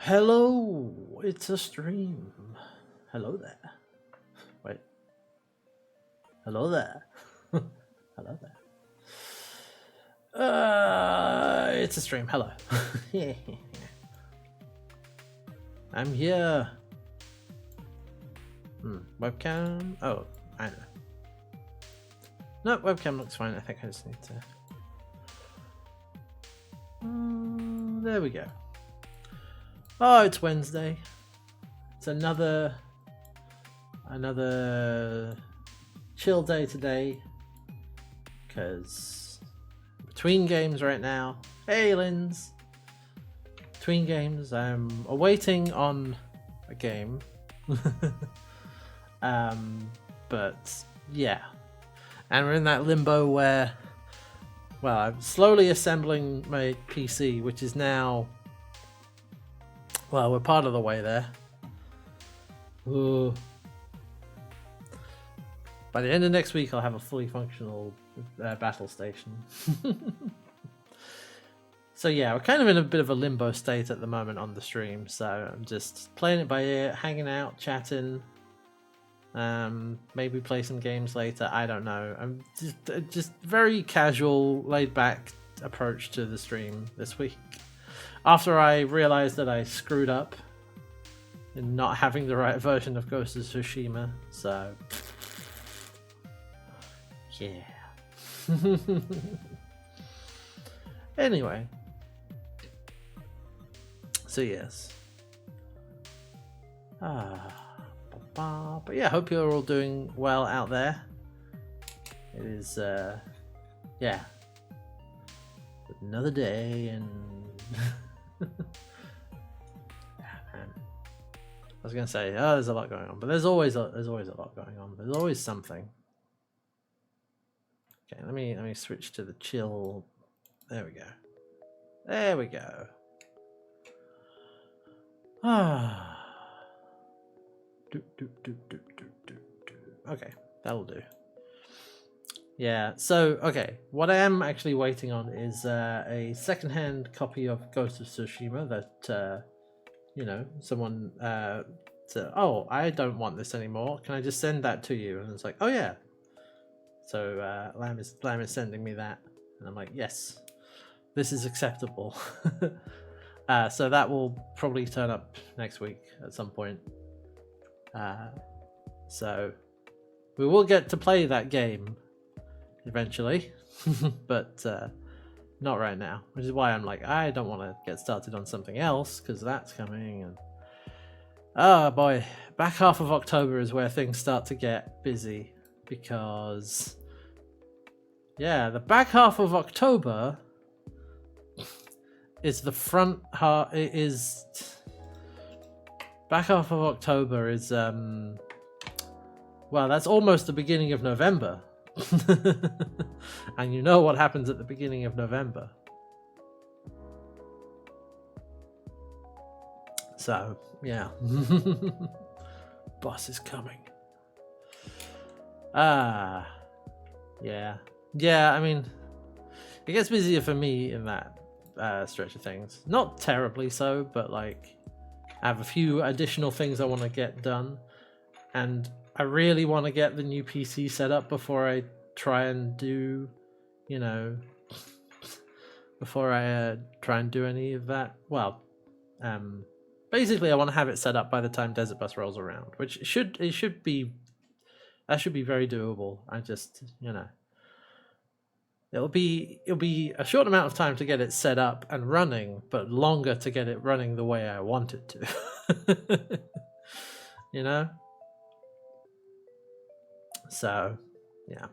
Hello, it's a stream. Hello there. Wait. Hello there. Hello there. It's a stream. Hello. I'm here. Webcam. Oh, I know. No, webcam looks fine. I think I just need to. There we go. Oh, it's Wednesday. It's another chill day today. Because between games right now. Hey, Linz. Between games, I'm awaiting on a game. But yeah, and we're in that limbo where, well, I'm slowly assembling my PC, which is now, well, we're part of the way there. Ooh. By the end of next week, I'll have a fully functional battle station. So yeah, we're kind of in a bit of a limbo state at the moment on the stream, so I'm just playing it by ear, hanging out, chatting. Maybe play some games later. I don't know. I'm just very casual, laid back approach to the stream this week. After I realized that I screwed up in not having the right version of Ghost of Tsushima, so yeah. Anyway, so yes. But yeah, hope you're all doing well out there. It is, yeah, another day, and I was gonna say, oh, there's a lot going on, but there's always a lot going on. There's always something. Okay, let me switch to the chill. There we go. There we go. Okay, that'll do. Yeah, so, okay, what I am actually waiting on is a second-hand copy of Ghost of Tsushima that, you know, someone said, oh, I don't want this anymore. Can I just send that to you? And it's like, oh, yeah. So Lamb is sending me that. And I'm like, yes, this is acceptable. So that will probably turn up next week at some point. So we will get to play that game eventually, but not right now, which is why I'm like, I don't want to get started on something else because that's coming. And oh boy, back half of October is where things start to get busy, because yeah, the back half of October is the front half. It is back half of October is well, that's almost the beginning of November. And you know what happens at the beginning of November. So yeah. Boss is coming. Yeah, I mean, it gets busier for me in that stretch of things. Not terribly so, but like I have a few additional things I want to get done, and I really want to get the new PC set up before I try and do, you know, before I try and do any of that. Well, basically I want to have it set up by the time Desert Bus rolls around, which should be very doable. I just, you know, it'll be a short amount of time to get it set up and running, but longer to get it running the way I want it to. You know? So, yeah.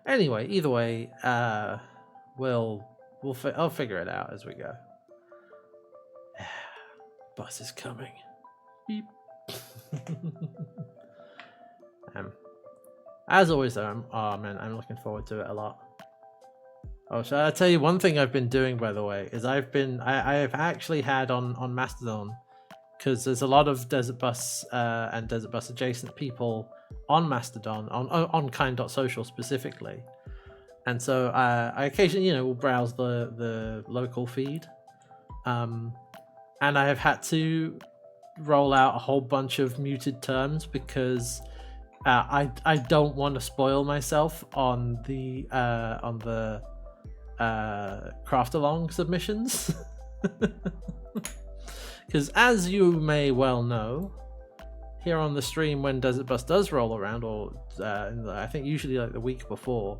Anyway, either way, I'll figure it out as we go. Bus is coming. Beep. As always, though, I'm looking forward to it a lot. Oh, shall I tell you one thing I've been doing, by the way, is I have actually had on Mastodon, because there's a lot of Desert Bus and Desert Bus adjacent people on Mastodon, on kind.social specifically. And so I occasionally, will browse the local feed. and I have had to roll out a whole bunch of muted terms because I don't want to spoil myself on the craft along submissions. Because as you may well know, here on the stream when Desert Bus does roll around, or I think usually like the week before,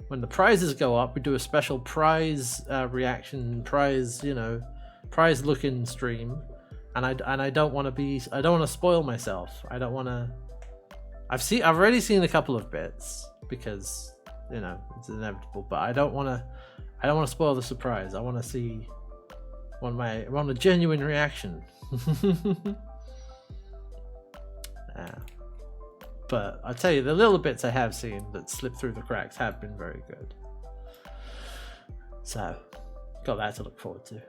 when the prizes go up, we do a special prize reaction, prize looking stream, and I don't want to spoil myself. I don't want to. I've already seen a couple of bits because it's inevitable, but I don't want to spoil the surprise. I want to want a genuine reaction. But I tell you, the little bits I have seen that slip through the cracks have been very good. So, got that to look forward to.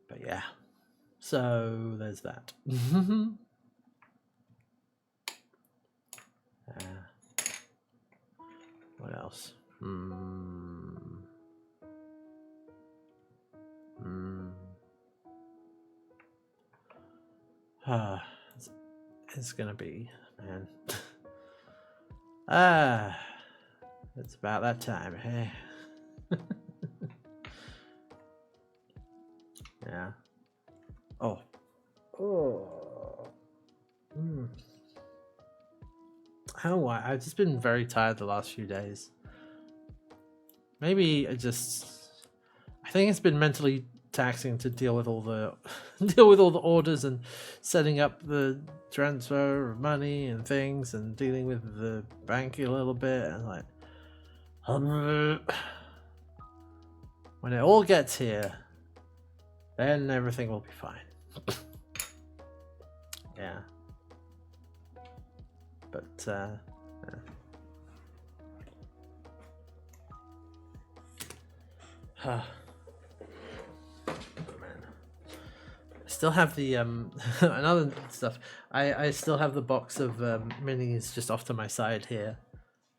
But yeah, so there's that. What else? It's gonna be, man. It's about that time, hey? Yeah. Oh. I've just been very tired the last few days. Maybe I think it's been mentally taxing to deal with all the orders and setting up the transfer of money and things and dealing with the bank a little bit and like when it all gets here, then everything will be fine. Yeah. But yeah. Still have the another stuff. I still have the box of minis just off to my side here.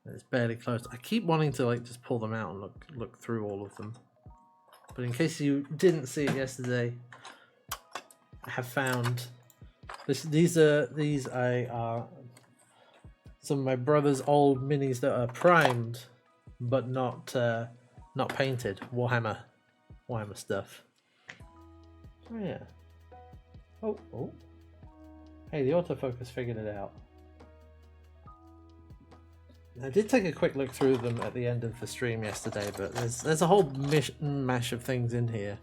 It's barely closed. I keep wanting to like just pull them out and look through all of them. But in case you didn't see it yesterday, I have found these are some of my brother's old minis that are primed but not painted. Warhammer stuff. Oh yeah. Oh. Hey, the autofocus figured it out. I did take a quick look through them at the end of the stream yesterday, but there's a whole mash of things in here.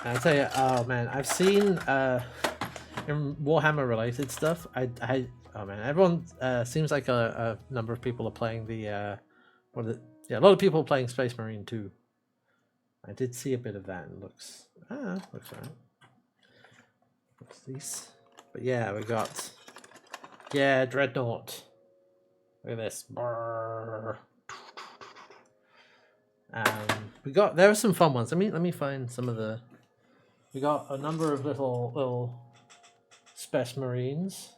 And I'll tell you, oh man, I've seen in Warhammer related stuff. Oh man, everyone seems like a number of people are playing a lot of people are playing Space Marine 2. I did see a bit of that and looks right. What's these? But yeah, we got Dreadnought. Look at this. There are some fun ones. Let me find some of the. We got a number of little Space Marines.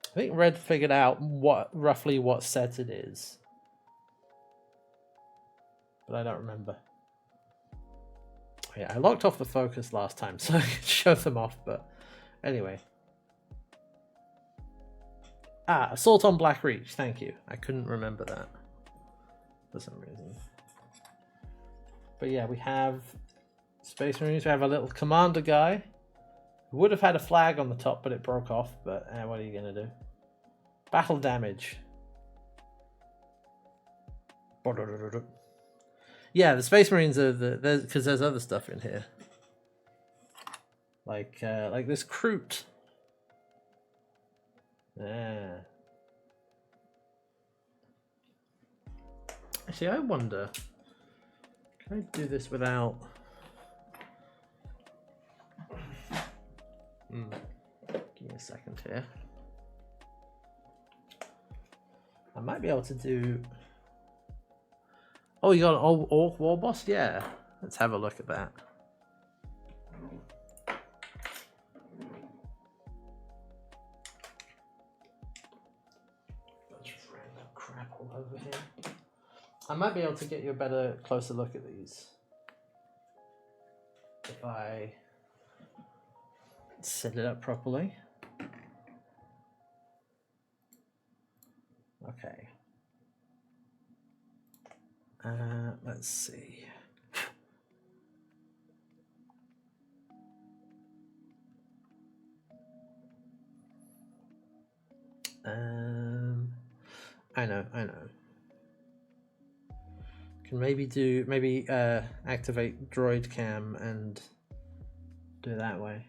I think Red figured out roughly what set it is, but I don't remember. Yeah, I locked off the focus last time, so I could show them off. But anyway, Assault on Black Reach. Thank you. I couldn't remember that for some reason. But yeah, we have Space Marines. We have a little commander guy. Would have had a flag on the top, but it broke off. But what are you gonna do? Battle damage. Yeah, the Space Marines are because there's other stuff in here, like this Kroot. Yeah. Actually, I wonder. Can I do this without? Give me a second here. I might be able to do. Oh, you got an Orc War Boss? Yeah. Let's have a look at that. over here. I might be able to get you a better, closer look at these if I set it up properly. Okay. Let's see. I know. Can maybe activate droid cam and do it that way.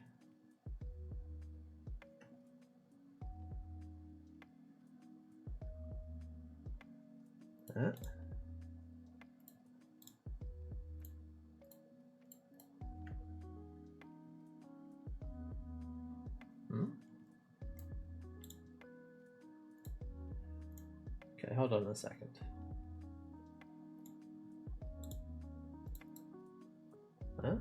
Okay, hold on a second. Huh?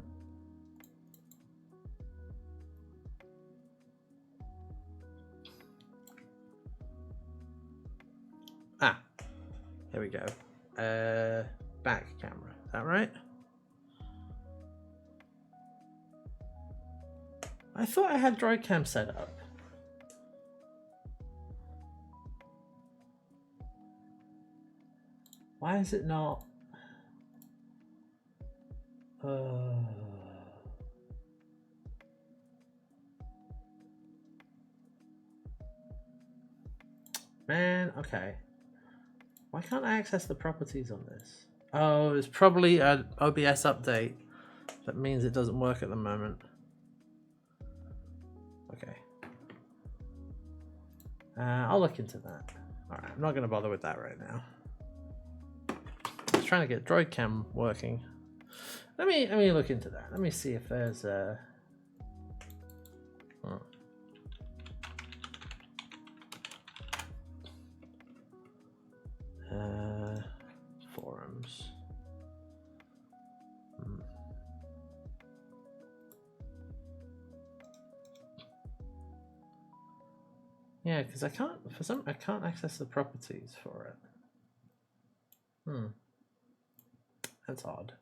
Ah, here we go. Back camera, is that right? I thought I had droid cam set up. Why is it not? Man, okay. Why can't I access the properties on this? Oh, it's probably an OBS update. That means it doesn't work at the moment. Okay. I'll look into that. Alright, I'm not going to bother with that right now. I was trying to get droid cam working. Let me look into that. Let me see if there's a... forums. Yeah, because I can't access the properties for it. That's odd.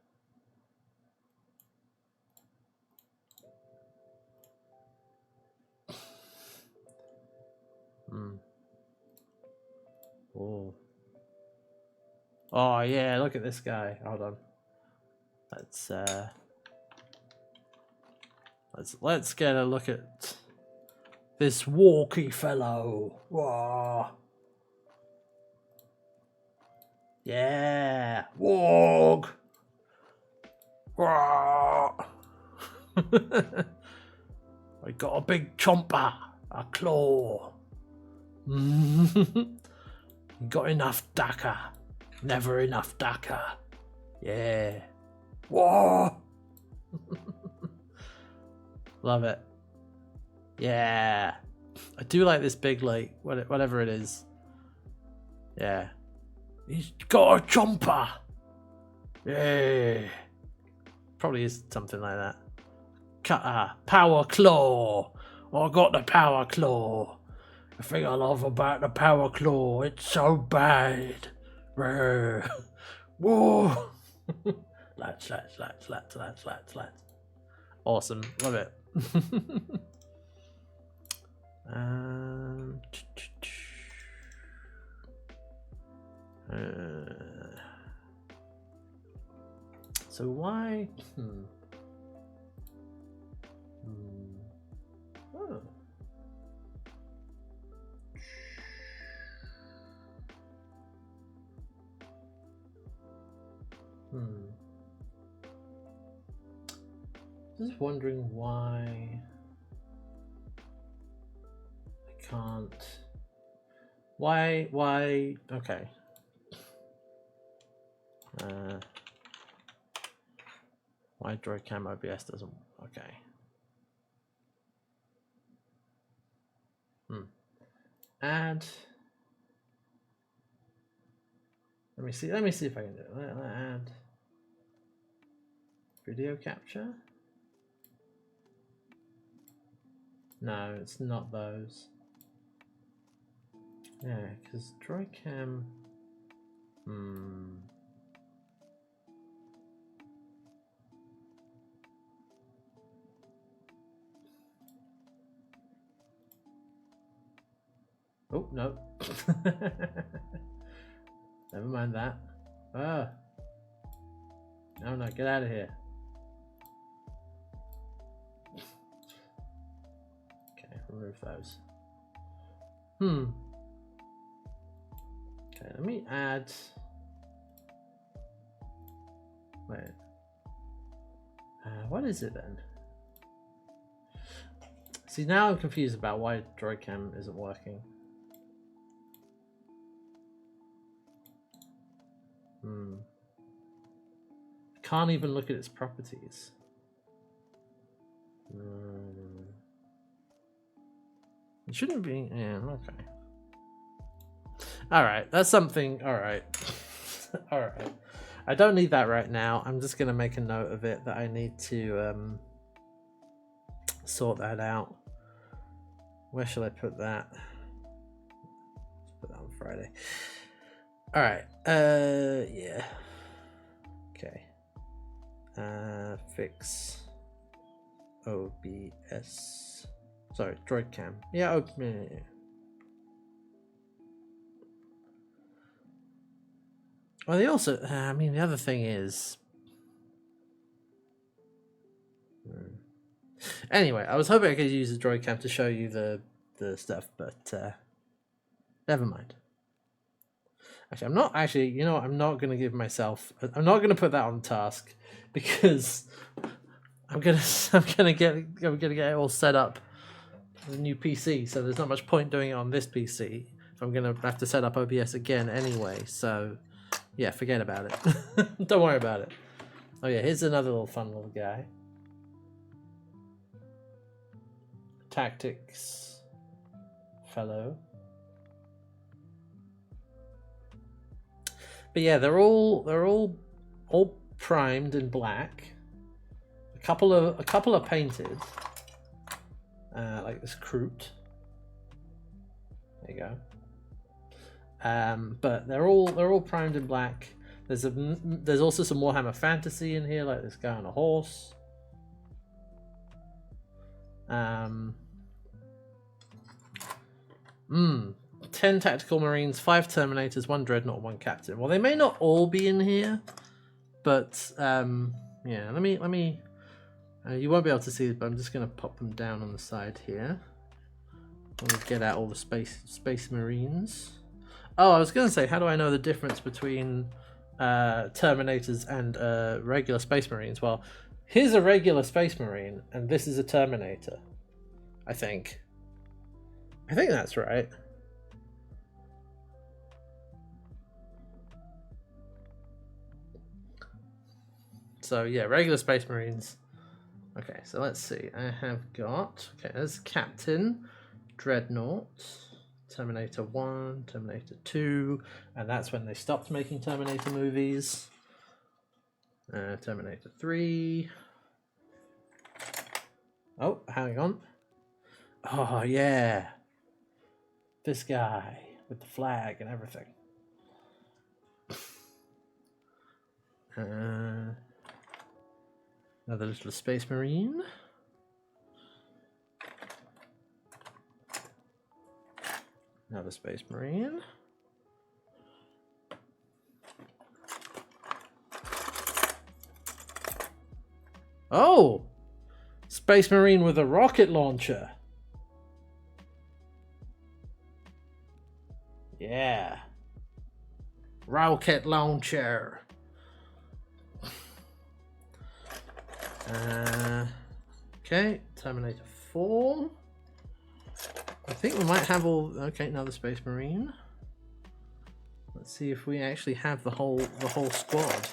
Oh yeah, look at this guy. Hold on. Let's get a look at this walkie fellow. Whoa. Yeah. Warg. Whoa. I got a big chomper, a claw. Got enough DACA. Never enough DACA. Yeah. Whoa. Love it. Yeah. I do like this big, like, whatever it is. Yeah. He's got a chomper. Yeah. Probably is something like that. Cutter. Power claw. I got the power claw. The thing I love about the power claw, it's so bad. Whoa. Lats. Awesome. Love it. So why? Oh. Just wondering why I can't. Why? Okay. Why droid cam OBS doesn't? Okay. Add. Let me see if I can do it. Add video capture. No, it's not those. Yeah, because droid cam. Oh, no. Never mind that. Ah. No, no, get out of here. Okay, remove those. Okay, let me add... Wait. What is it then? See, now I'm confused about why droid cam isn't working. Can't even look at its properties. It shouldn't be. Yeah, okay. Alright, that's something. Alright. Alright. I don't need that right now. I'm just going to make a note of it that I need to sort that out. Where shall I put that? Let's put that on Friday. Alright. Yeah. Okay. Fix OBS. Sorry, droid cam. Yeah, yeah. Well, they also, I mean, the other thing is... Anyway, I was hoping I could use the droid cam to show you the stuff, but never mind. Actually, I'm not actually, you know what, I'm not going to give myself, I'm not going to put that on task because I'm going to get it all set up with a new PC, so there's not much point doing it on this PC if I'm going to have to set up OBS again anyway, so yeah, forget about it. Don't worry about it. Oh yeah, here's another little fun little guy. Tactics fellow. But yeah, they're all primed in black. A couple are painted, like this Kroot. There you go. But they're all primed in black. There's also some Warhammer fantasy in here, like this guy on a horse. 10 tactical marines, 5 terminators, 1 dreadnought, 1 captain. Well, they may not all be in here, but yeah. Let me. You won't be able to see it, but I'm just going to pop them down on the side here. Let me get out all the space marines. Oh, I was going to say, how do I know the difference between terminators and regular space marines? Well, here's a regular space marine, and this is a terminator. I think that's right. So yeah, regular space marines. Okay, so let's see. I have got, okay, there's Captain, Dreadnought, Terminator 1, Terminator 2, and that's when they stopped making Terminator movies. Terminator 3. Oh, hang on. Oh yeah, this guy with the flag and everything. Another little space marine. Another space marine. Oh, space marine with a rocket launcher. Yeah. Rocket launcher. Okay, Terminator 4. I think we might have all. Okay, another space marine. Let's see if we actually have the whole squad.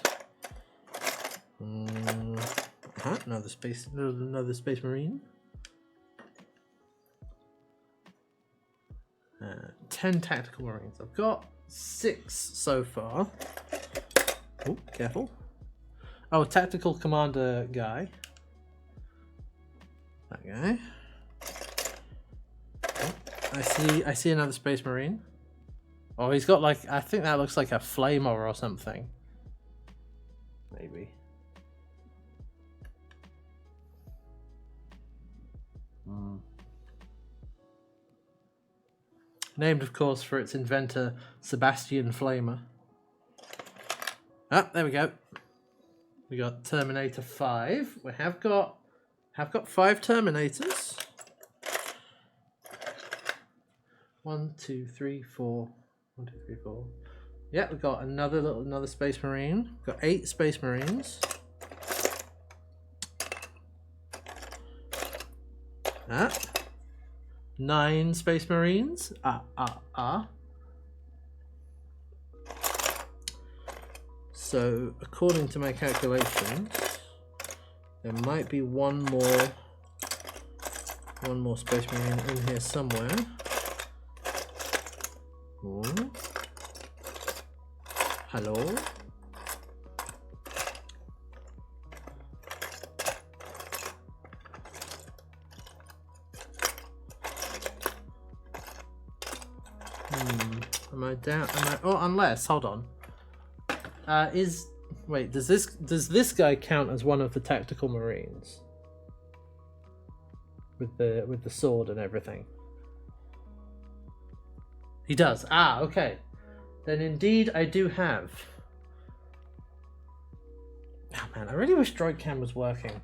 Another space marine. 10 tactical marines. I've got 6 so far. Oh, careful. Oh, tactical commander guy. That guy. Oh, I see another space marine. Oh, he's got like, I think that looks like a flamer or something. Maybe. Named, of course, for its inventor, Sebastian Flamer. Ah, there we go. We got Terminator 5. We have got 5 Terminators. 1, 2, 3, 4. 1, 2, 3, 4. Yeah, we've got another Space Marine. We've got 8 Space Marines. Ah. 9 Space Marines. So, according to my calculations, there might be one more Space Marine in here somewhere. Ooh. Hello? Am I down? Oh, unless, hold on. Wait, does this guy count as one of the tactical marines? With the sword and everything. He does. Ah, okay. Then indeed I do have. Oh man, I really wish Droid Cam was working.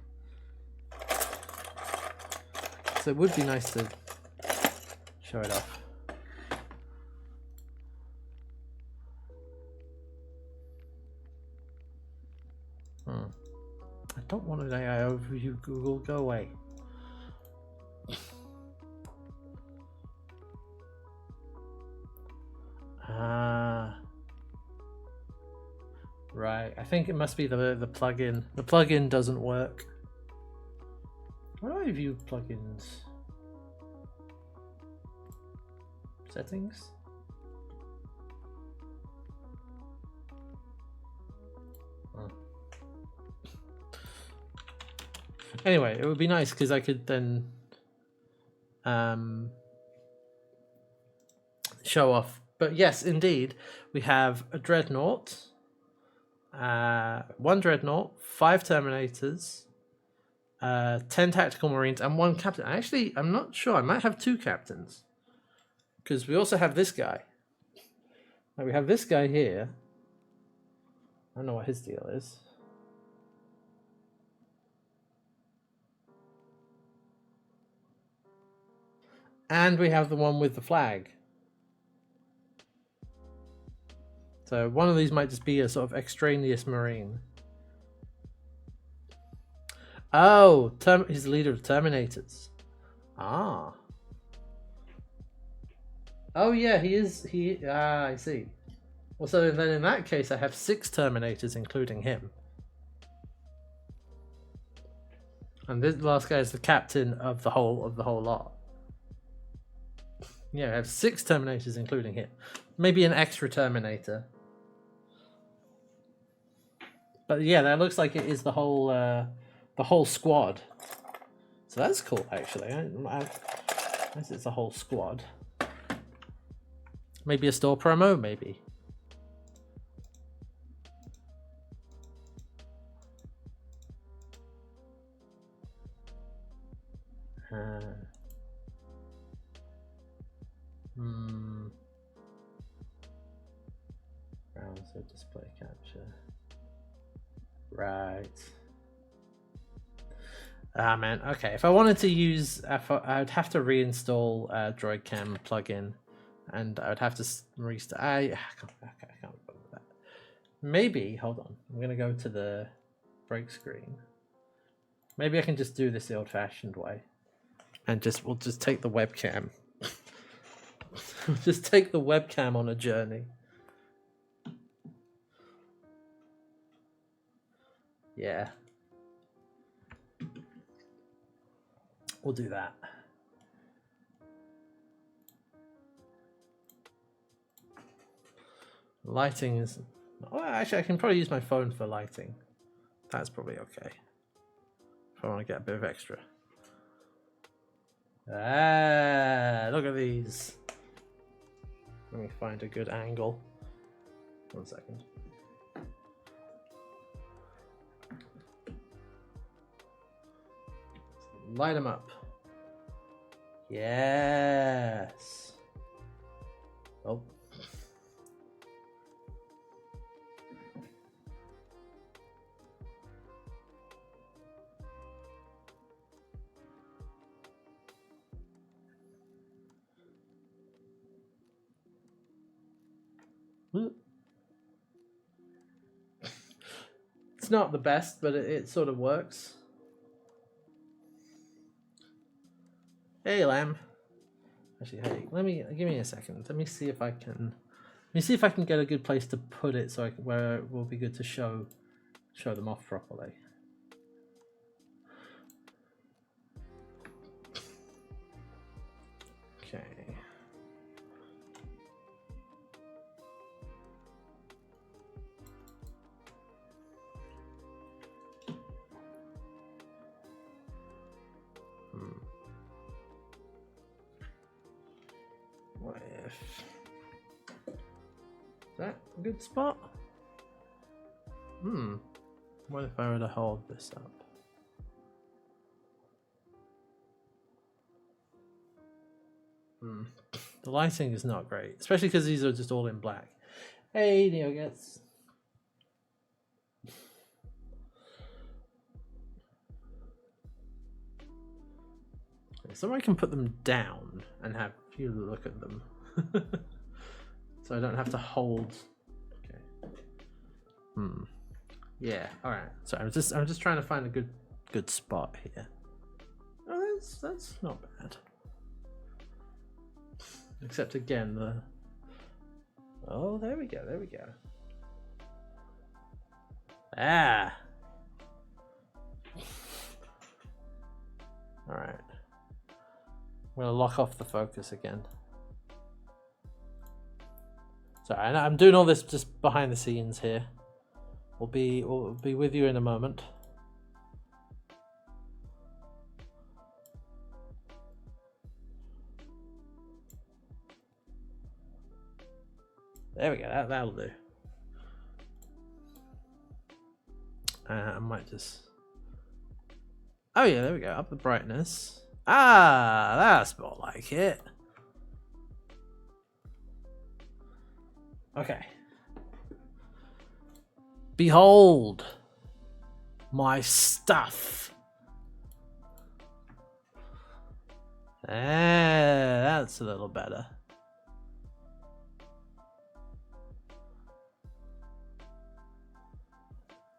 So it would be nice to show it off. I don't want an AI overview, Google. Go away. Right. I think it must be the plugin. The plugin doesn't work. Where do I view plugins? Settings? Anyway, it would be nice because I could then show off. But yes, indeed, we have a Dreadnought, 1 Dreadnought, 5 Terminators, 10 Tactical Marines, and 1 Captain. Actually, I'm not sure. I might have 2 Captains. Because we also have this guy. Now we have this guy here. I don't know what his deal is. And we have the one with the flag. So one of these might just be a sort of extraneous marine. Oh, he's the leader of Terminators. Ah. Oh yeah, he is. I see. Well, so then in that case, I have 6 Terminators, including him. And this last guy is the captain of the whole lot. Yeah, I have 6 Terminators, including him. Maybe an extra Terminator. But yeah, that looks like it is the whole squad. So that's cool, actually. I guess it's a whole squad. Maybe a store promo, maybe. Browser display capture. Right. Ah man, okay. If I wanted to use, I'd have to reinstall Droid Cam plugin, and I would have to restart. I can't remember that. Maybe, hold on. I'm gonna go to the break screen. Maybe I can just do this the old-fashioned way, and we'll just take the webcam. Just take the webcam on a journey. Yeah. We'll do that. Lighting is... Oh, actually, I can probably use my phone for lighting. That's probably okay. If I want to get a bit of extra. Ah, look at these. Let me find a good angle. 1 second. Light them up. Yes. Oh. It's not the best, but it sort of works. Hey, lamb. Actually, hey, give me a second. Let me see if I can get a good place to put it so where it will be good to show them off properly. Okay. What if... Is that a good spot? What if I were to hold this up? The lighting is not great, especially because these are just all in black. Hey, NeoGets. So I can put them down and have you look at them. So I don't have to hold. Okay. Yeah, alright. So I'm just trying to find a good spot here. Oh, that's not bad. Except again oh, there we go. Ah. Alright. I'm gonna lock off the focus again. Sorry, I'm doing all this just behind the scenes here. We'll be with you in a moment. There we go. That'll do. I might just. Oh yeah, there we go. Up the brightness. Ah, that's more like it. Okay. Behold my stuff. That's a little better.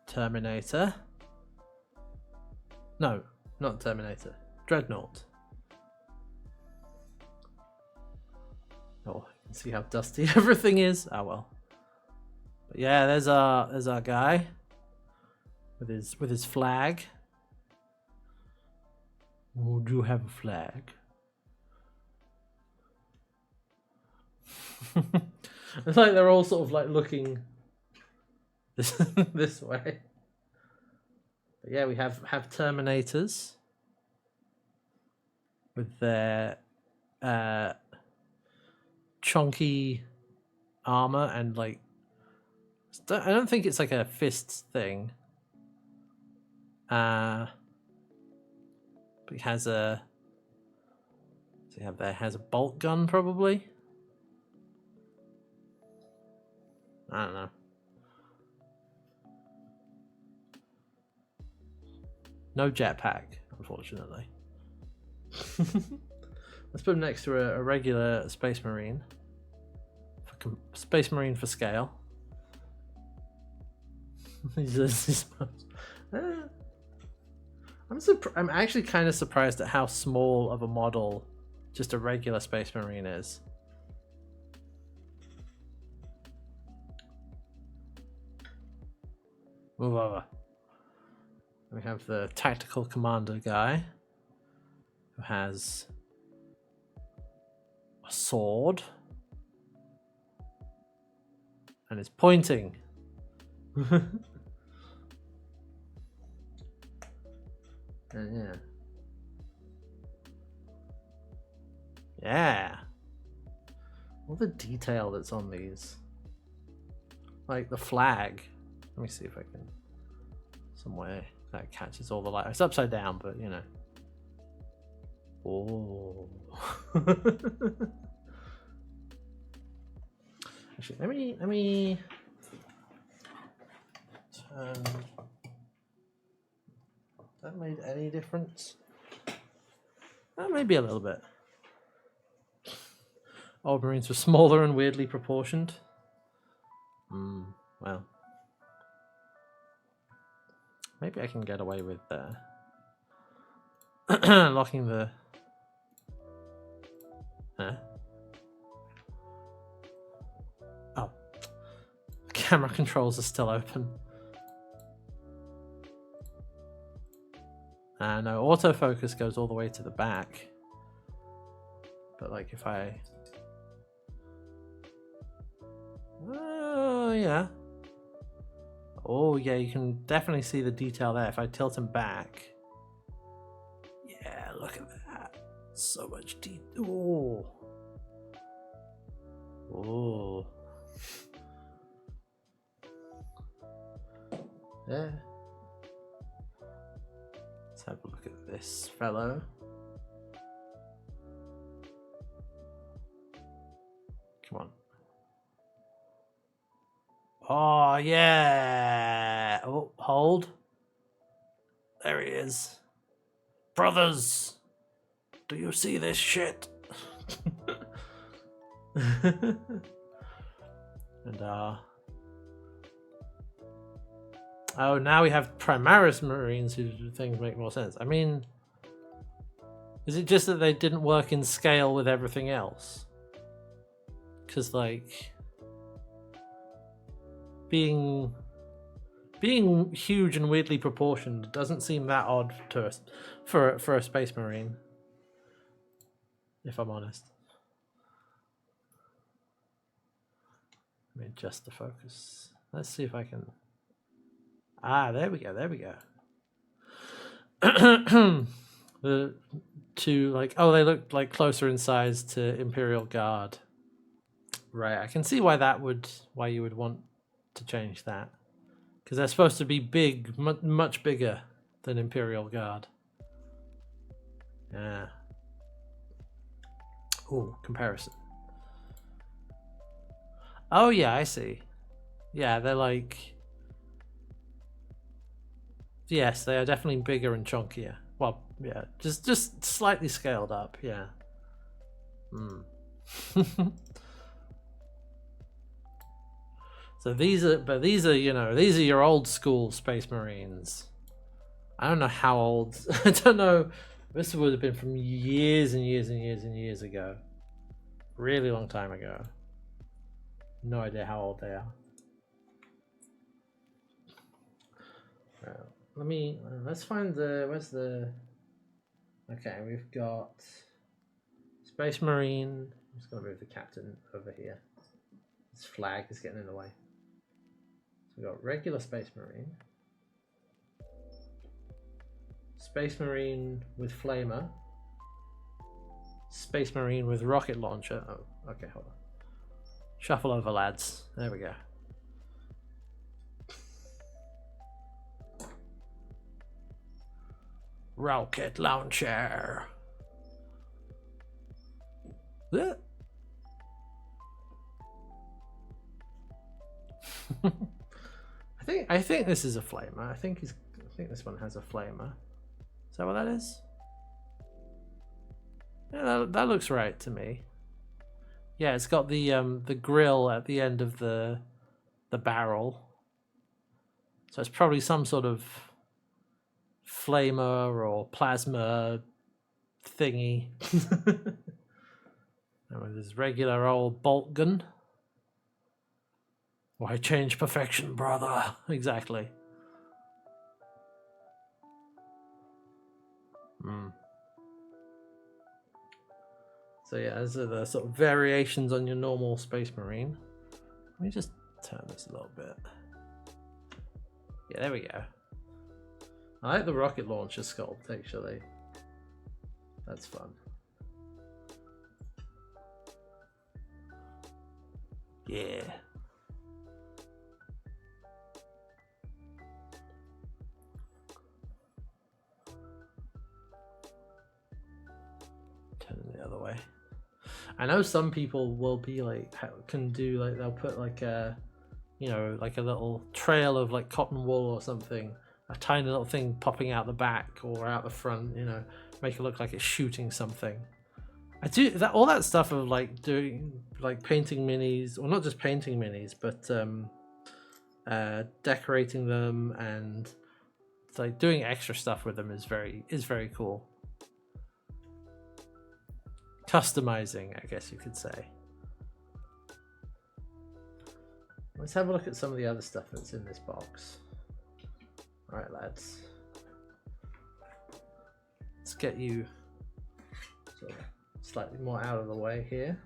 Terminator. No, not Terminator. Dreadnought. Oh, you can see how dusty everything is. Oh well. But yeah, there's our guy with his flag. Oh, do you have a flag? It's like they're all sort of like looking this way. But yeah, we have Terminators with their chunky armor and like I don't think it's like a fist thing. But it has a has a bolt gun probably. I don't know. No jetpack, unfortunately. Let's put him next to a regular Space Marine. Space Marine for scale. I'm actually kind of surprised at how small of a model just a regular Space Marine is. Move over. We have the tactical commander guy who has a sword and is pointing. Yeah. All the detail that's on these. Like the flag. Let me see if I can... somewhere that catches all the light. It's upside down, but you know. Oh. Actually, let me turn. That made any difference? Maybe a little bit. Old Marines were smaller and weirdly proportioned. Well. Maybe I can get away with locking the... Huh? Oh. The camera controls are still open. No, autofocus goes all the way to the back. But like if I... Oh, yeah. Oh, yeah, you can definitely see the detail there. If I tilt him back... Yeah, look at that. So much detail. Oh. Oh. Yeah. Let's have a look at this fellow. Come on. Oh, yeah. Oh, hold. There he is. Brothers, do you see this shit? And oh, now we have Primaris Marines who do things make more sense. I mean, is it just that they didn't work in scale with everything else? Because like being huge and weirdly proportioned doesn't seem that odd to us for a Space Marine, if I'm honest. Let me adjust the focus. Let's see if I can... Ah, there we go, there we go. The two, like, oh, they look like closer in size to Imperial Guard. Right, I can see why you would want to change that. Because they're supposed to be big, much bigger than Imperial Guard. Yeah. Ooh, comparison. Oh yeah, I see. Yeah, they're like... Yes, they are definitely bigger and chunkier. Well, yeah, just slightly scaled up, yeah. So these are, you know, these are your old school Space Marines. I don't know how old. I don't know. This would have been from years and years and years and years ago. Really long time ago. No idea how old they are. Let's find where's the... Okay, we've got Space Marine. I'm just going to move the captain over here. This flag is getting in the way. So we've got regular Space Marine. Space Marine with Flamer. Space Marine with Rocket Launcher. Oh, okay, hold on. Shuffle over, lads. There we go. Rocket Launcher. I think this is a flamer. I think this one has a flamer. Is that what that is? Yeah, that looks right to me. Yeah, it's got the grill at the end of the barrel. So it's probably some sort of flamer or plasma thingy. And with this regular old bolt gun. Why change perfection, brother? Exactly. So yeah, those are the sort of variations on your normal Space Marine. Let me just turn this a little bit. Yeah, there we go. I like the rocket launcher sculpt, actually. That's fun. Yeah. Turn it the other way. I know some people will be like, can do like, they'll put like a, you know, like a little trail of like cotton wool or something, a tiny little thing popping out the back or out the front, you know, make it look like it's shooting something. I do that, all that stuff of like doing like painting minis, or not just painting minis, but decorating them and like doing extra stuff with them is very cool. Customizing, I guess you could say. Let's have a look at some of the other stuff that's in this box. All right, lads. Let's get you sort of slightly more out of the way here.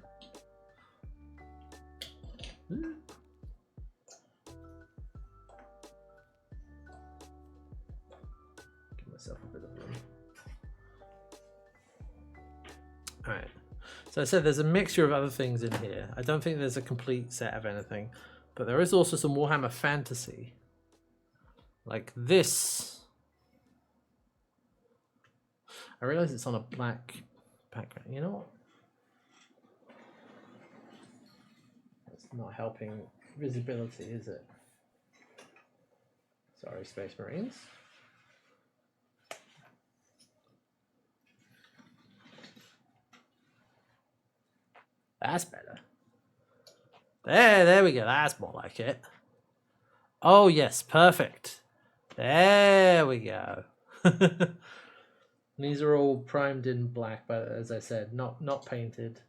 Give myself a bit of room. All right. So I said there's a mixture of other things in here. I don't think there's a complete set of anything, but there is also some Warhammer Fantasy. Like this. I realize it's on a black background. You know what? It's not helping visibility, is it? Sorry, Space Marines. That's better. There we go. That's more like it. Oh yes, perfect. There we go. These are all primed in black, but as I said, not painted.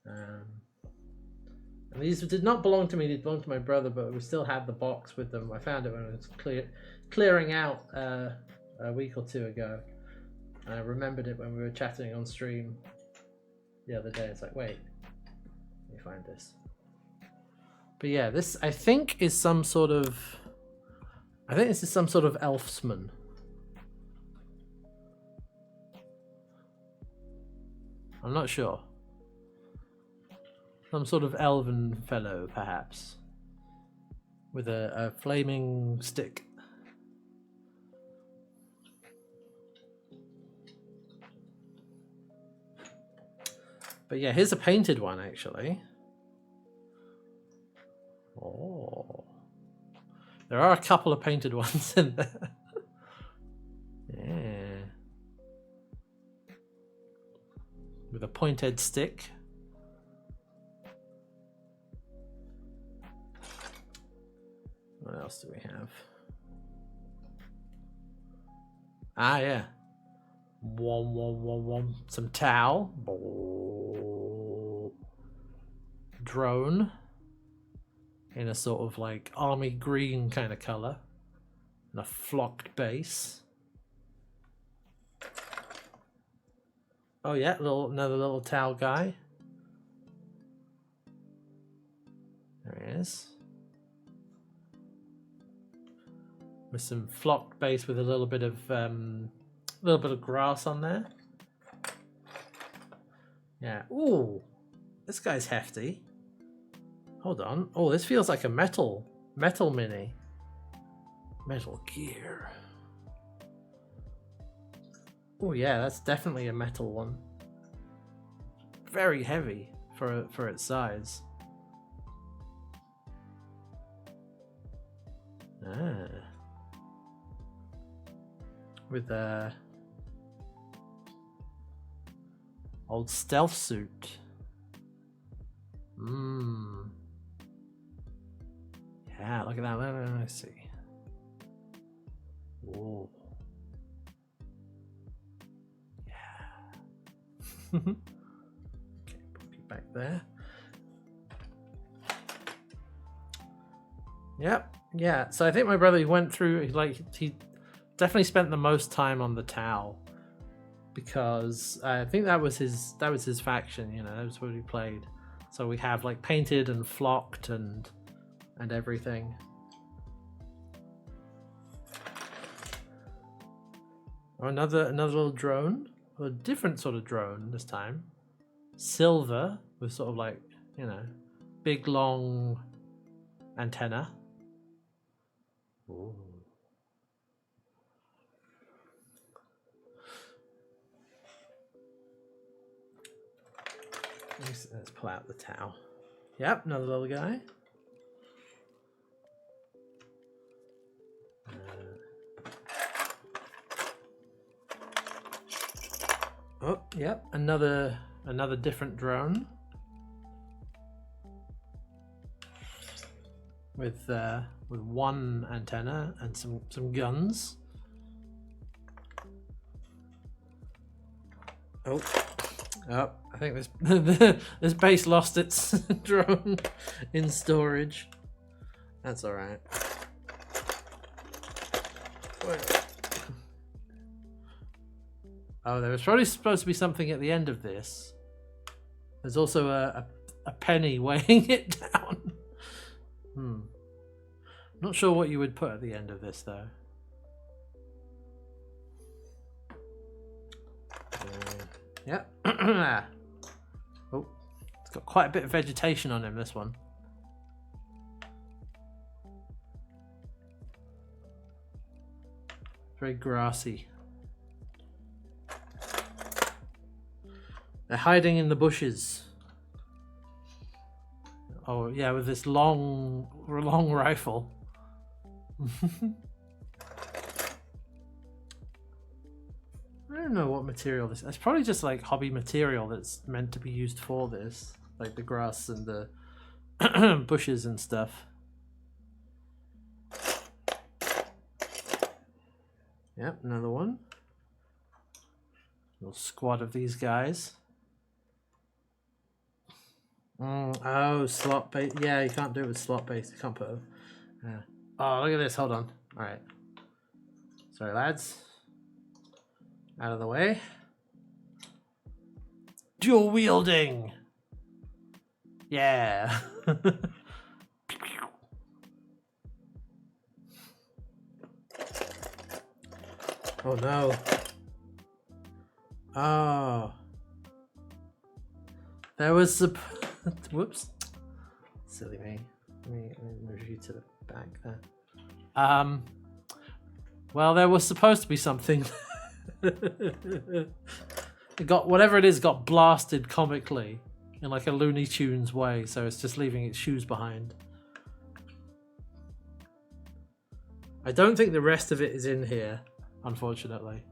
And these did not belong to me; they belonged to my brother. But we still had the box with them. I found it when I was clearing out a week or two ago, and I remembered it when we were chatting on stream the other day. It's like, wait, let me find this. But yeah, this I think is some sort of. I think this is some sort of elfsman. I'm not sure. Some sort of elven fellow, perhaps, with a flaming stick. But yeah, here's a painted one, actually. Oh. There are a couple of painted ones in there. Yeah. With a pointed stick. What else do we have? Ah, yeah. Some towel. Drone. In a sort of like army green kind of color. And a flocked base. Oh yeah, another little towel guy. There he is. With some flocked base with a little bit of grass on there. Yeah. Ooh, this guy's hefty. Hold on. Oh, this feels like a metal mini. Metal Gear. Oh yeah, that's definitely a metal one. Very heavy for its size. Ah. With a old stealth suit. Yeah, look at that. Let me see. Whoa. Yeah. Okay, put you back there. Yep. Yeah. So I think my brother went through, he definitely spent the most time on the towel, because I think that was his faction, you know, that was what he played. So we have like painted and flocked and everything. Oh, another little drone, a different sort of drone this time. Silver with sort of like, you know, big long antenna. Ooh. Let's pull out the towel. Yep, another little guy. Oh, yep, another different drone with one antenna and some guns. Oh, I think this base lost its drone in storage. That's all right. Oh, there was probably supposed to be something at the end of this. There's also a penny weighing it down. Not sure what you would put at the end of this, though. Yep. Oh, it's got quite a bit of vegetation on him, this one. Very grassy. They're hiding in the bushes. Oh yeah, with this long rifle. I don't know what material this is. It's probably just like hobby material that's meant to be used for this. Like the grass and the bushes and stuff. Yep, another one. Little squad of these guys. Oh, slot base. Yeah, you can't do it with slot base. You can't put a... Oh, look at this. Hold on. All right. Sorry, lads. Out of the way. Dual wielding. Yeah. Oh, no. Oh. There was a... Whoops. Silly me. Let me move you to the back there. Well, there was supposed to be something. It got, whatever it is, got blasted comically in like a Looney Tunes way, so it's just leaving its shoes behind. I don't think the rest of it is in here, unfortunately.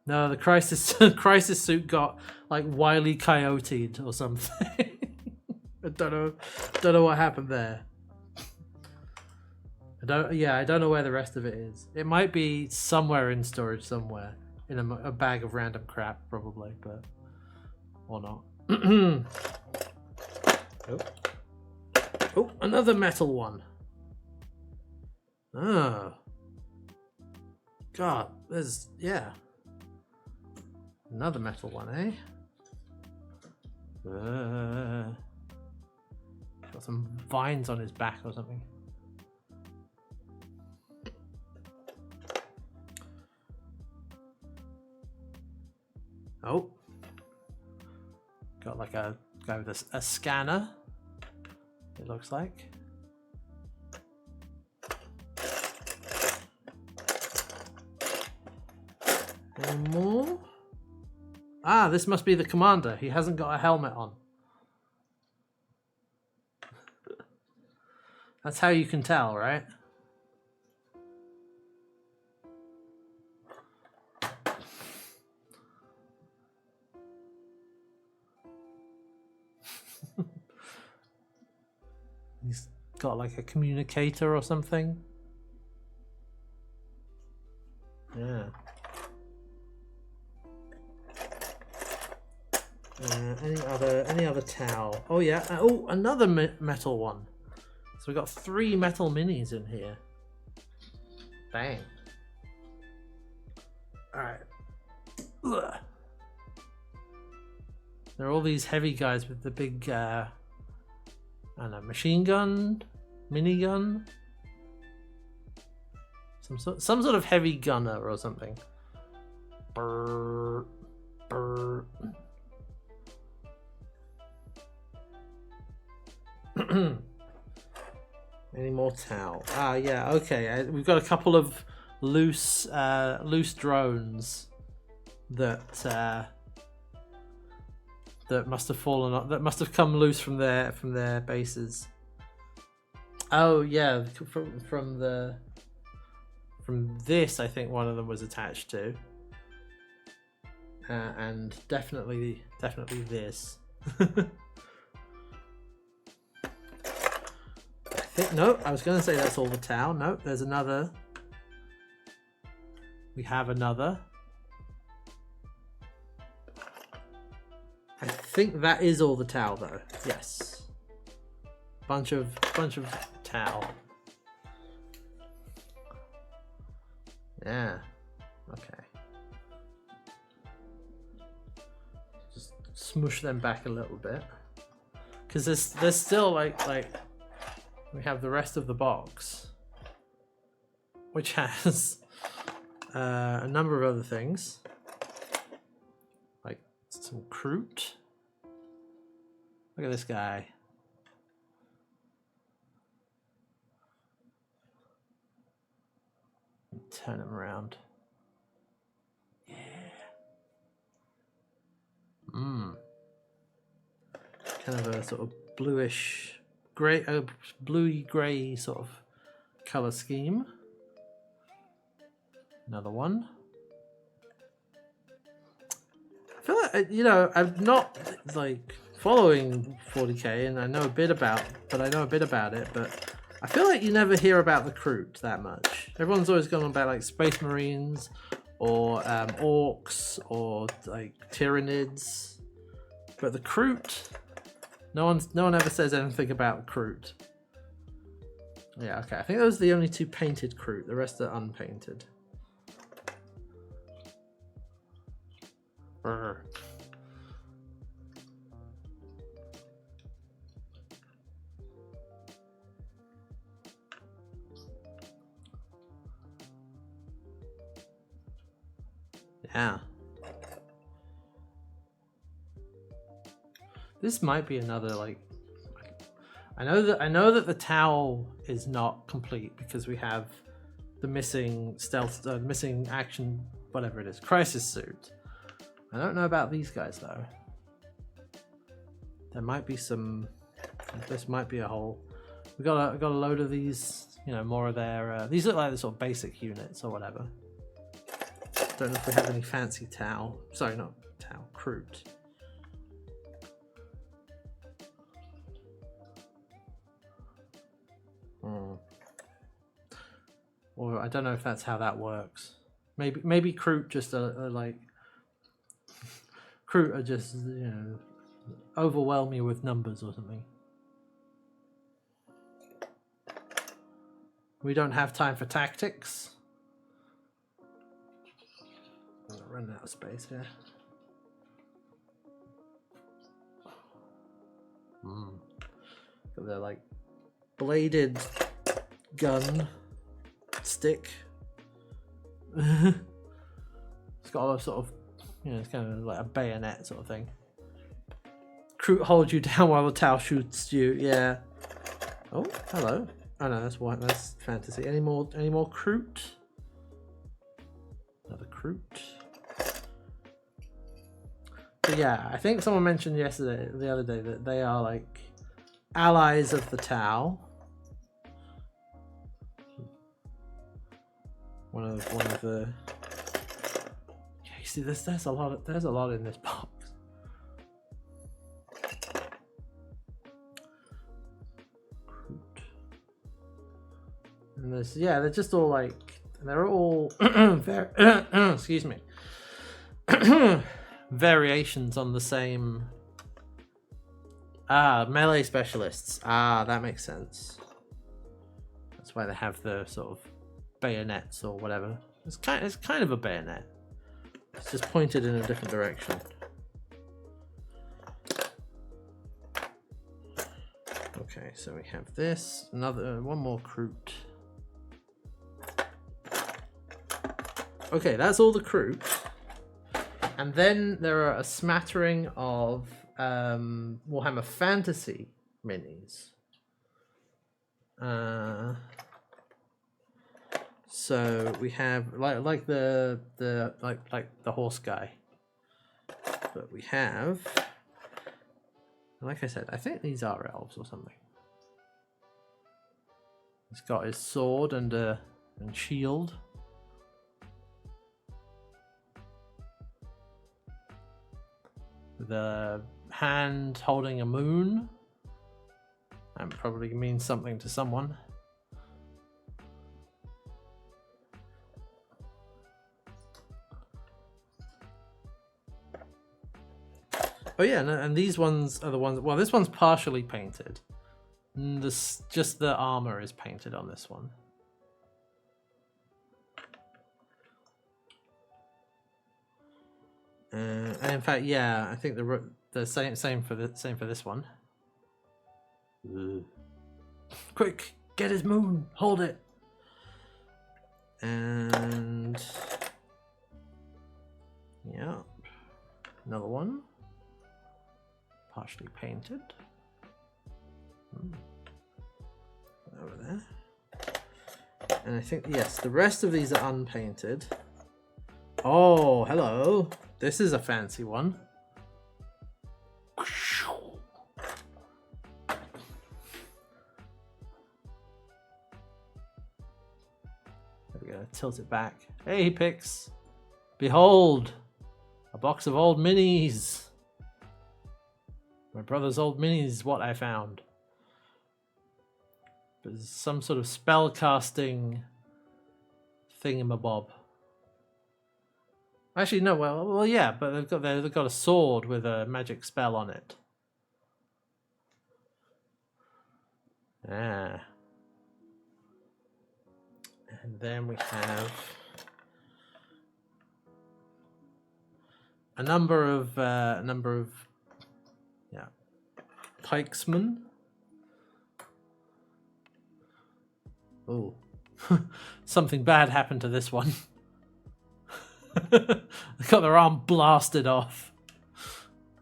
No, the crisis suit got like Wile E. Coyote'd or something. I don't know what happened there. I don't know where the rest of it is. It might be somewhere in storage somewhere in a bag of random crap probably, but or not. Oh, another metal one. Oh. God, there's another metal one, eh? Got some vines on his back or something. Oh. Got like a guy with a scanner, it looks like. One more. Ah, this must be the commander. He hasn't got a helmet on. That's how you can tell, right? He's got like a communicator or something. Yeah. Any other towel? Oh yeah. Oh, another metal one. So we got 3 metal minis in here. Bang. All right. Ugh. There are all these heavy guys with the big, I don't know, machine gun, minigun, some sort of heavy gunner or something. Brr, brr. Any more towel? Ah, yeah. Okay, we've got a couple of loose drones that that must have fallen off. That must have come loose from their bases. Oh yeah, from this, I think one of them was attached to, and definitely this. No, I was going to say that's all the towel. No, there's another. We have another. I think that is all the towel, though. Yes. Bunch of towel. Yeah. Okay. Just smush them back a little bit, because there's still like. We have the rest of the box, which has a number of other things, like some Kroot. Look at this guy. Turn him around. Yeah. Kind of a sort of bluish. Grey, bluey grey sort of color scheme. Another one. I feel like, you know, I'm not like following 40k, and I know a bit about it, but I feel like you never hear about the Kroot that much. Everyone's always gone on about like Space Marines or orcs or like Tyranids, but the Kroot. No one ever says anything about Kroot. Yeah, okay. I think those are the only two painted Kroot. The rest are unpainted. Brr. Yeah. This might be another like. I know that the towel is not complete because we have the missing stealth, missing action, whatever it is, crisis suit. I don't know about these guys though. There might be some. This might be a whole. We got a load of these. You know, more of their. These look like the sort of basic units or whatever. Don't know if we have any fancy towel. Sorry, not towel. Kroot. Or I don't know if that's how that works. Maybe Kroot just are like Kroot are just, you know, overwhelm you with numbers or something. We don't have time for tactics. I'm gonna run out of space here. Got their like bladed gun stick. It's got a sort of, you know, it's kind of like a bayonet sort of thing. Kroot hold you down while the towel shoots you. Yeah. Oh, hello. Oh no, that's white. That's fantasy. Any more Kroot? Another Kroot. But yeah, I think someone mentioned the other day, that they are like allies of the Tau. One of the. Yeah, you see, there's a lot in this box. And there's, yeah, they're just all like, they're all excuse me, variations on the same. Melee specialists. That makes sense. That's why they have the sort of bayonets or whatever. It's kind of a bayonet. It's just pointed in a different direction. Okay, so we have this, one more Kroot. Okay, that's all the Kroot. And then there are a smattering of Warhammer Fantasy Minis. So we have like the horse guy, but we have, like I said, I think these are elves or something. He's got his sword and shield. The hand holding a moon. That probably means something to someone. Oh yeah, and these ones are the ones. Well, this one's partially painted. Just the armor is painted on this one. And in fact, yeah, I think the same for this one. Quick, get his moon, hold it. And yeah, another one, partially painted. Over there. And I think, yes, the rest of these are unpainted. Oh, hello. This is a fancy one. There we go. Tilt it back. Hey, Pix. Behold, a box of old minis. My brother's old minis is what I found. There's some sort of spell casting thingamabob. Actually, no. Well, yeah, but they've got a sword with a magic spell on it. Ah. And then we have a number of pikesmen. Oh, something bad happened to this one. They got their arm blasted off.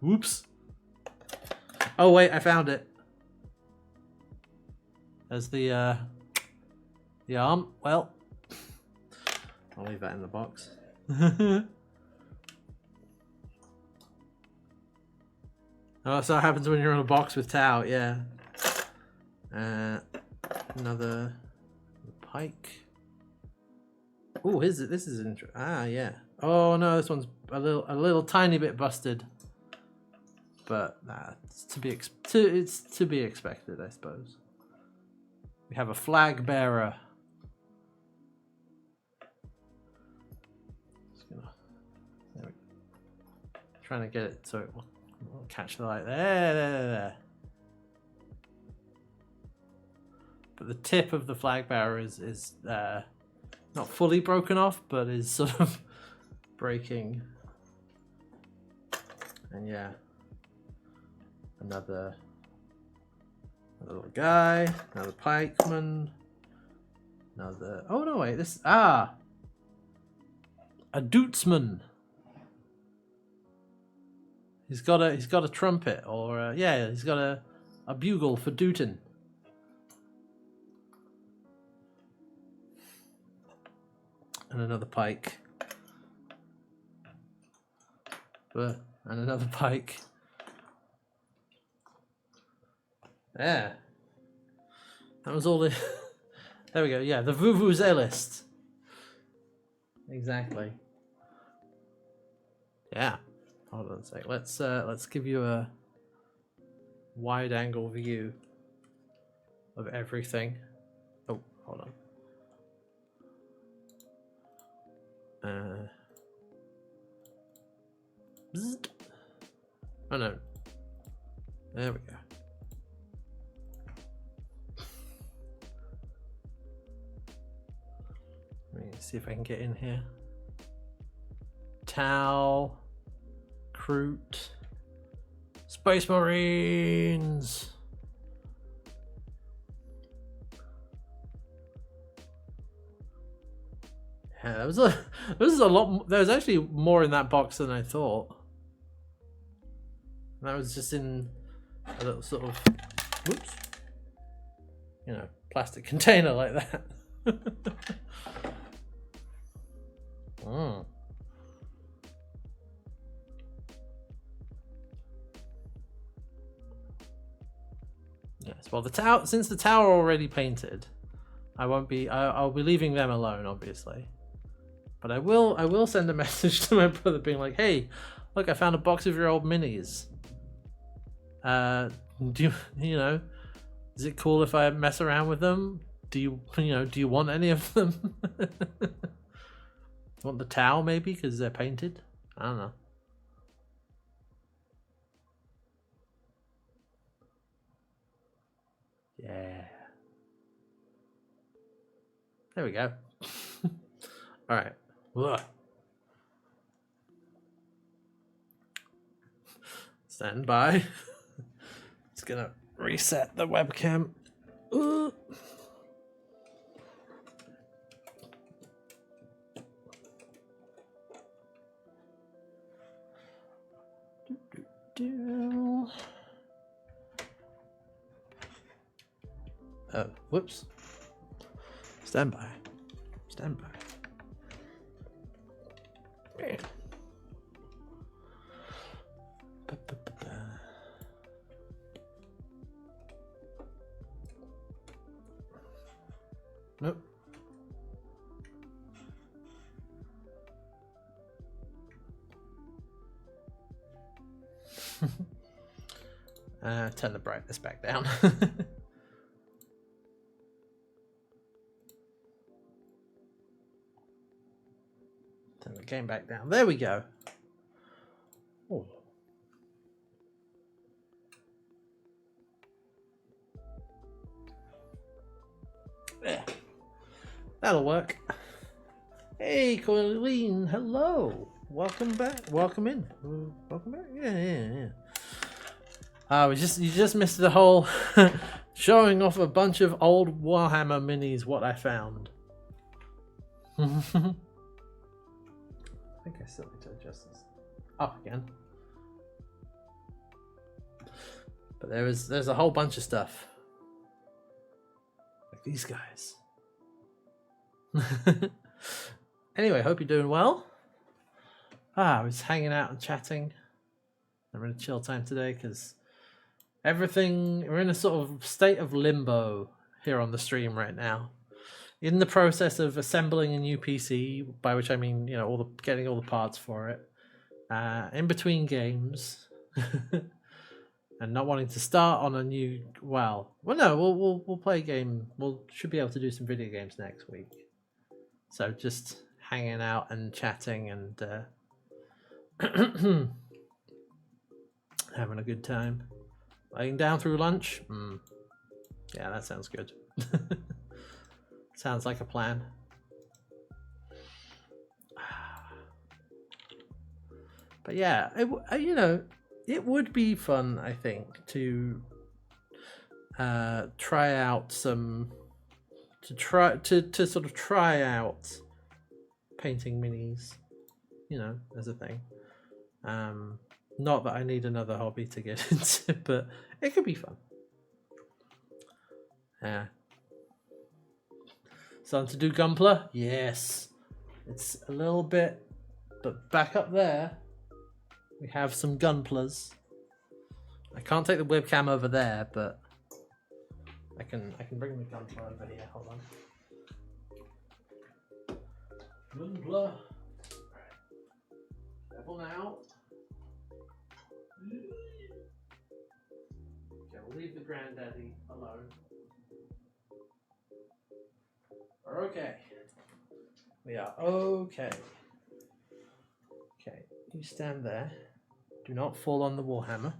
Whoops. Oh wait, I found it. There's the arm. Well, I'll leave that in the box. Oh, so what happens when you're in a box with Tau, yeah. Another pike. Oh, this is interesting. Ah, yeah. Oh no, this one's a little tiny bit busted, but it's to be expected, I suppose. We have a flag bearer. Trying to get it so it will catch the light. There. But the tip of the flag bearer is not fully broken off, but is sort of breaking. And yeah, another little guy, another pikeman, another. Oh no, wait, a dootsman. He's got a trumpet, or yeah, he's got a bugle for dooting. And another pike. And another pike. Yeah. That was all the... There we go, yeah, the Vuvuzelist. Exactly. Yeah. Hold on a sec. Let's give you a wide angle view of everything. Oh, hold on. Oh no. There we go. Let me see if I can get in here. Tau, Kroot, Space Marines. Yeah, there was a lot. There was actually more in that box than I thought. And that was just in a little sort of. Whoops. you know, plastic container like that. Mm. Yes. Well, the tower, since the tower already painted, I won't be. I'll be leaving them alone, obviously. But I will send a message to my brother, being like, "Hey, look, I found a box of your old minis. Do you know? Is it cool if I mess around with them? Do you want any of them? Want the towel maybe because they're painted? I don't know." Yeah. There we go. All right. Ugh. Stand by. It's gonna reset the webcam. Ugh. Oh, whoops. Stand by. Stand by. Yeah. Nope. Turn the brightness back down. Turn the game back down. There we go. Oh. There. That'll work. Hey, Colleen. Hello. Welcome back. Welcome in. Welcome back. Yeah. You just missed the whole showing off a bunch of old Warhammer minis. What I found. I think I still need to adjust this up again. But there's a whole bunch of stuff. Like these guys. Anyway, hope you're doing well. I was hanging out and chatting. I'm in a chill time today because we're in a sort of state of limbo here on the stream right now. In the process of assembling a new PC, by which I mean, getting all the parts for it. In between games. And not wanting to start on a new, no, we'll play a game. Should be able to do some video games next week. So just hanging out and chatting and having a good time. Laying down through lunch? Yeah, that sounds good. Sounds like a plan. But yeah, it would be fun, I think, to try out to sort of try out painting minis, as a thing. Not that I need another hobby to get into, but it could be fun. Yeah. Starting to do Gunpla? Yes. It's a little bit, but back up there, we have some Gunplas. I can't take the webcam over there, but I can bring the Gunpla over here. Hold on. Gunpla. Careful now. Okay, we'll leave the granddaddy alone. We're okay. We are okay. Okay, you stand there. Do not fall on the Warhammer.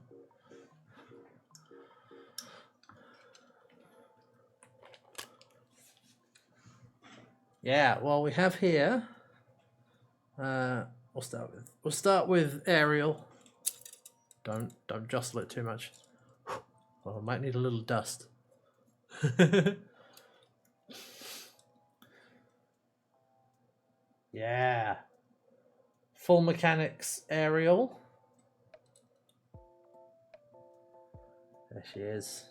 Yeah, well, we have here. We'll start with Ariel. Don't jostle it too much. Well, I might need a little dust. Yeah. Full mechanics Ariel. There she is.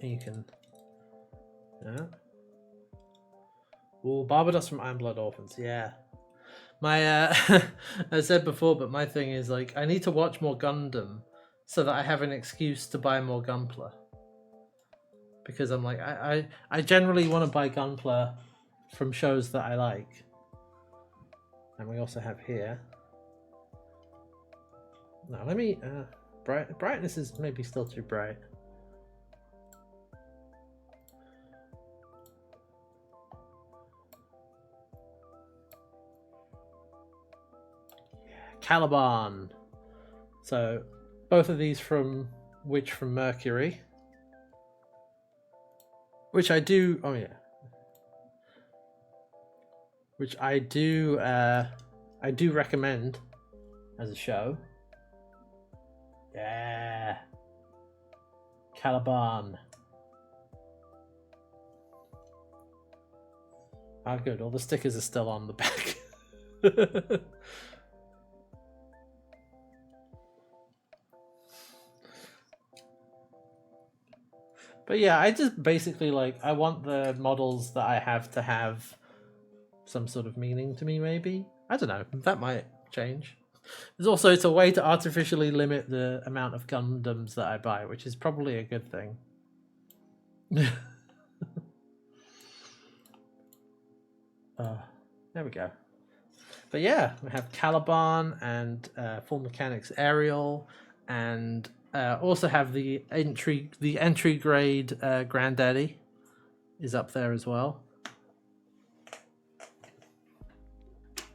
and you can. Yeah. Oh, Barbados from Iron Blood Orphans. Yeah. My I said before, but my thing is like I need to watch more Gundam so that I have an excuse to buy more Gunpla. Because I'm like I generally want to buy Gunpla from shows that I like. And we also have here. Now let me brightness is maybe still too bright. Caliban. So both of these from Witch from Mercury, which I do. Oh yeah, which I do recommend as a show. Yeah, Caliban. Oh, good. All the stickers are still on the back. But yeah, I just basically like I want the models that I have to have some sort of meaning to me. Maybe I don't know. That might change. There's also it's a way to artificially limit the amount of Gundams that I buy, which is probably a good thing. There we go. But yeah, we have Caliban and Full Mechanics Aerial, and also have the entry grade Granddaddy is up there as well.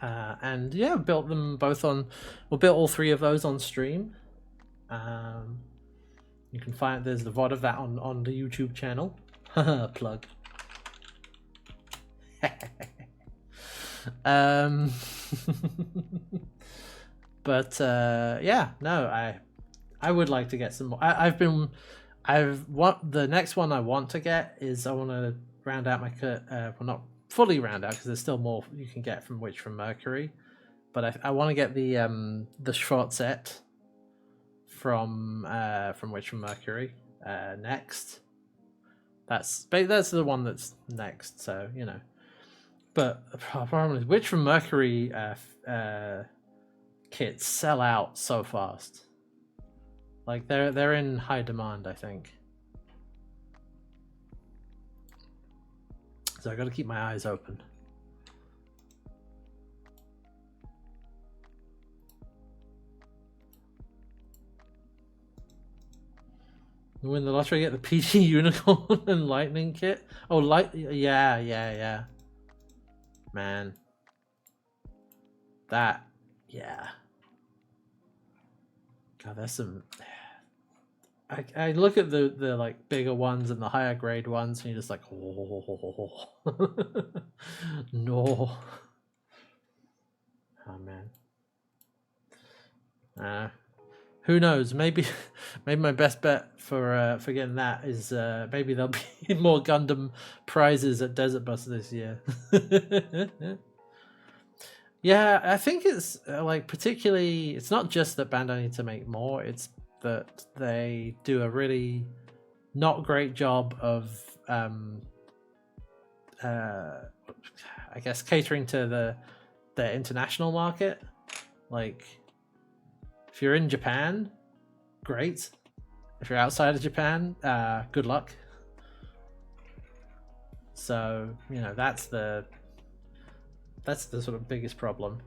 And yeah, built them both on. We'll build all three of those on stream. You can find there's the VOD of that on the YouTube channel. Plug. But yeah, no, I would like to get some more. The next one I want to get is I want to round out my well, not fully round out because there's still more you can get from Witch from Mercury, but I want to get the short set from Witch from Mercury next. That's the one that's next, so you know. But the problem is Witch from Mercury kits sell out so fast. Like they're in high demand, I think. So I got to keep my eyes open. Win the lottery, get the PT Unicorn and Lightning kit. Oh, yeah. Man. That, yeah. God, there's some... I look at the like bigger ones and the higher grade ones, and you're just like, oh, no. Oh man. Who knows? Maybe my best bet for getting that is maybe there'll be more Gundam prizes at Desert Bus this year. Yeah, I think it's like particularly. It's not just that Bandai need to make more. It's that they do a really not great job of I guess catering to the international market. Like if you're in Japan, great. If you're outside of Japan, good luck. So, you know, that's the sort of biggest problem.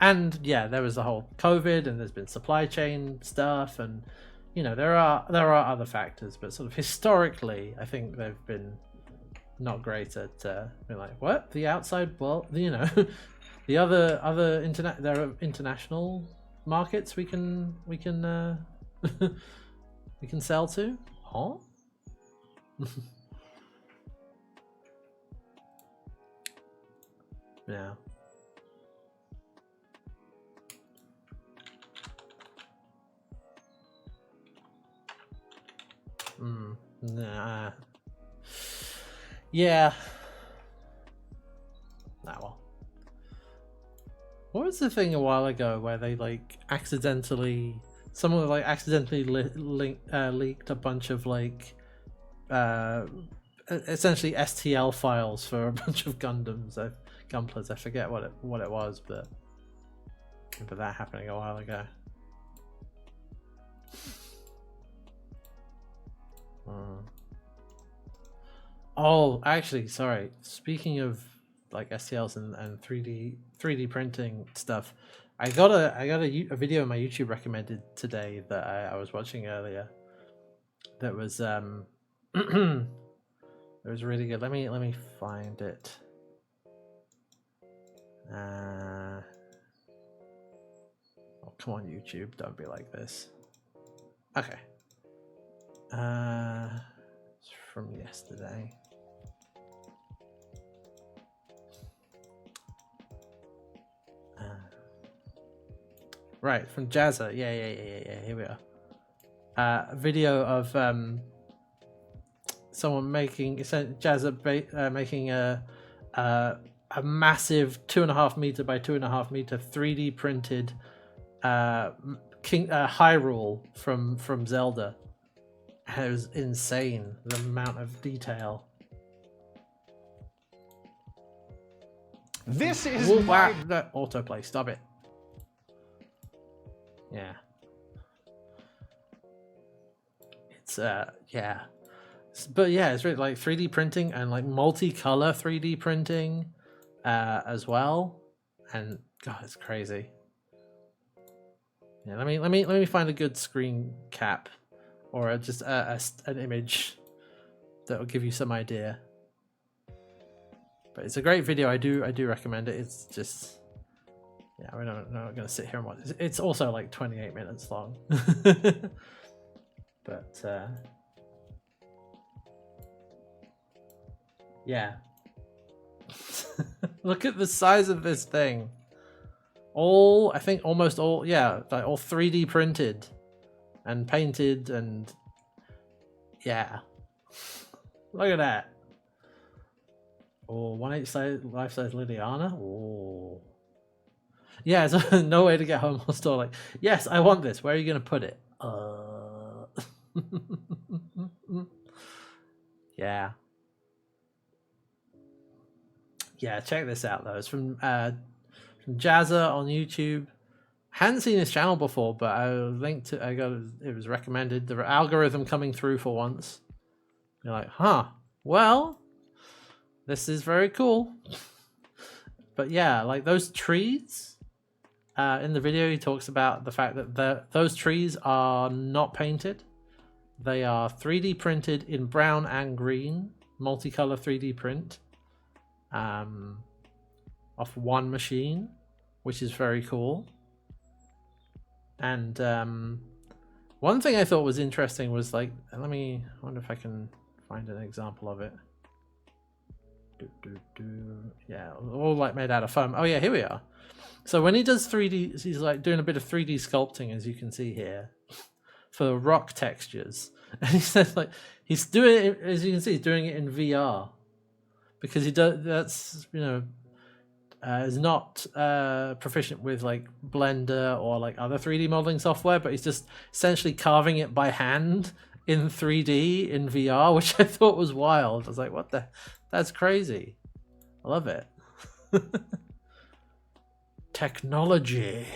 And yeah, there was the whole COVID, and there's been supply chain stuff, and you know there are other factors, but sort of historically, I think they've been not great at being like, what, the outside world, you know, the other there are international markets we can we can sell to, huh? Yeah. Nah. Yeah. Nah, well. What was the thing a while ago where they like someone like accidentally leaked a bunch of like essentially STL files for a bunch of Gundams, Gunplas. I forget what it was, but I remember that happening a while ago. Oh, actually, sorry. Speaking of like STLs and 3D printing stuff, I got a video on my YouTube recommended today that I was watching earlier. That was it was really good. Let me find it. Oh, come on, YouTube, don't be like this. Okay. It's from yesterday. Right, from Jazza. Yeah. Here we are. A video of someone making Jazza making a massive 2.5 meter by 2.5 meter 3D printed Hyrule from Zelda. And it was insane, the amount of detail. This is my autoplay. Stop it. Yeah. It's yeah. But yeah, it's really like 3D printing and like multicolor 3D printing as well. And God, it's crazy. Yeah, let me find a good screen cap or just an image that will give you some idea. But it's a great video. I do recommend it. It's just, yeah, we're not going to sit here and watch it. It's also like 28 minutes long. But yeah. Look at the size of this thing. I think almost all, yeah, like all 3D printed and painted, and yeah. Look at that. Oh, 1/8 life-size Liliana. Oh. Yeah, so no way to get home or store. Like, yes, I want this. Where are you going to put it? Yeah. Yeah, check this out though. It's from Jazza on YouTube. Hadn't seen his channel before, but it was recommended. The algorithm coming through for once. You're like, huh? Well, this is very cool. But yeah, like those trees. In the video, he talks about the fact that those trees are not painted. They are 3D printed in brown and green, multicolor 3D print, off one machine, which is very cool. And one thing I thought was interesting was like, I wonder if I can find an example of it. Yeah, all like made out of foam. Oh yeah, here we are. So when he does 3D, he's like doing a bit of 3D sculpting, as you can see here, for rock textures. And he says like he's doing it, as you can see, he's doing it in VR because he does. That's is not proficient with like Blender or like other 3D modeling software, but he's just essentially carving it by hand in 3D in VR, which I thought was wild. I was like, what the? That's crazy. I love it. Technology.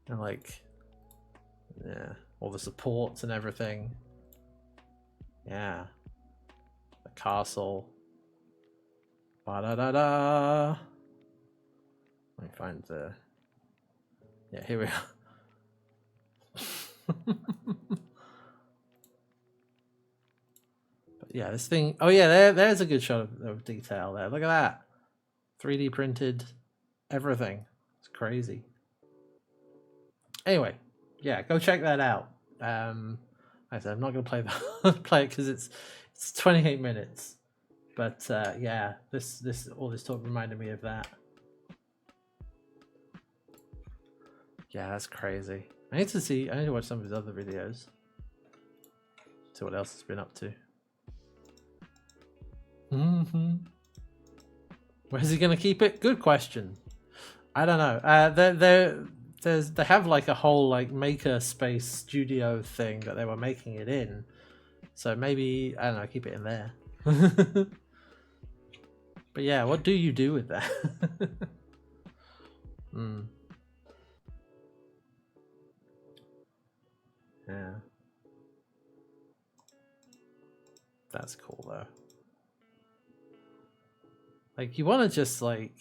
And like, yeah, all the supports and everything. Yeah. The castle. Ba-da-da-da. Let me find the... Yeah, here we are. Yeah, this thing. Oh yeah, there's a good shot of detail there. Look at that, 3D printed everything. It's crazy. Anyway, yeah, go check that out. Like I said, I'm not gonna play it because it's 28 minutes. But yeah, all this talk reminded me of that. Yeah, that's crazy. I need to watch some of his other videos. See what else he's been up to. Where's he gonna keep it? Good question. I don't know. they have like a whole like maker space studio thing that they were making it in. So maybe, I don't know, keep it in there. But yeah, what do you do with that? Yeah. That's cool though. Like you want to just like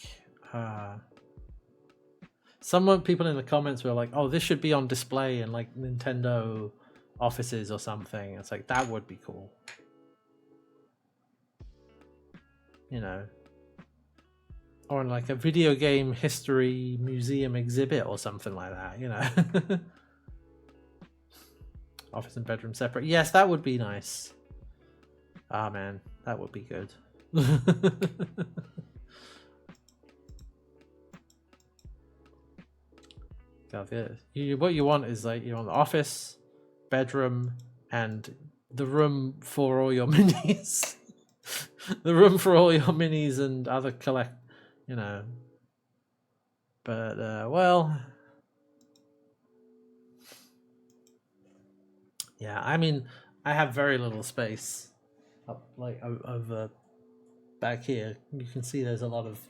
people in the comments were like, oh, this should be on display in like Nintendo offices or something. It's like, that would be cool. You know, or in like a video game history museum exhibit or something like that, you know. Office and bedroom separate. Yes, that would be nice. Ah, man, that would be good. What you want is like, you want the office, bedroom, and the room for all your minis. The room for all your minis and other you know. But well, yeah. I mean, I have very little space up like over back here. You can see there's a lot of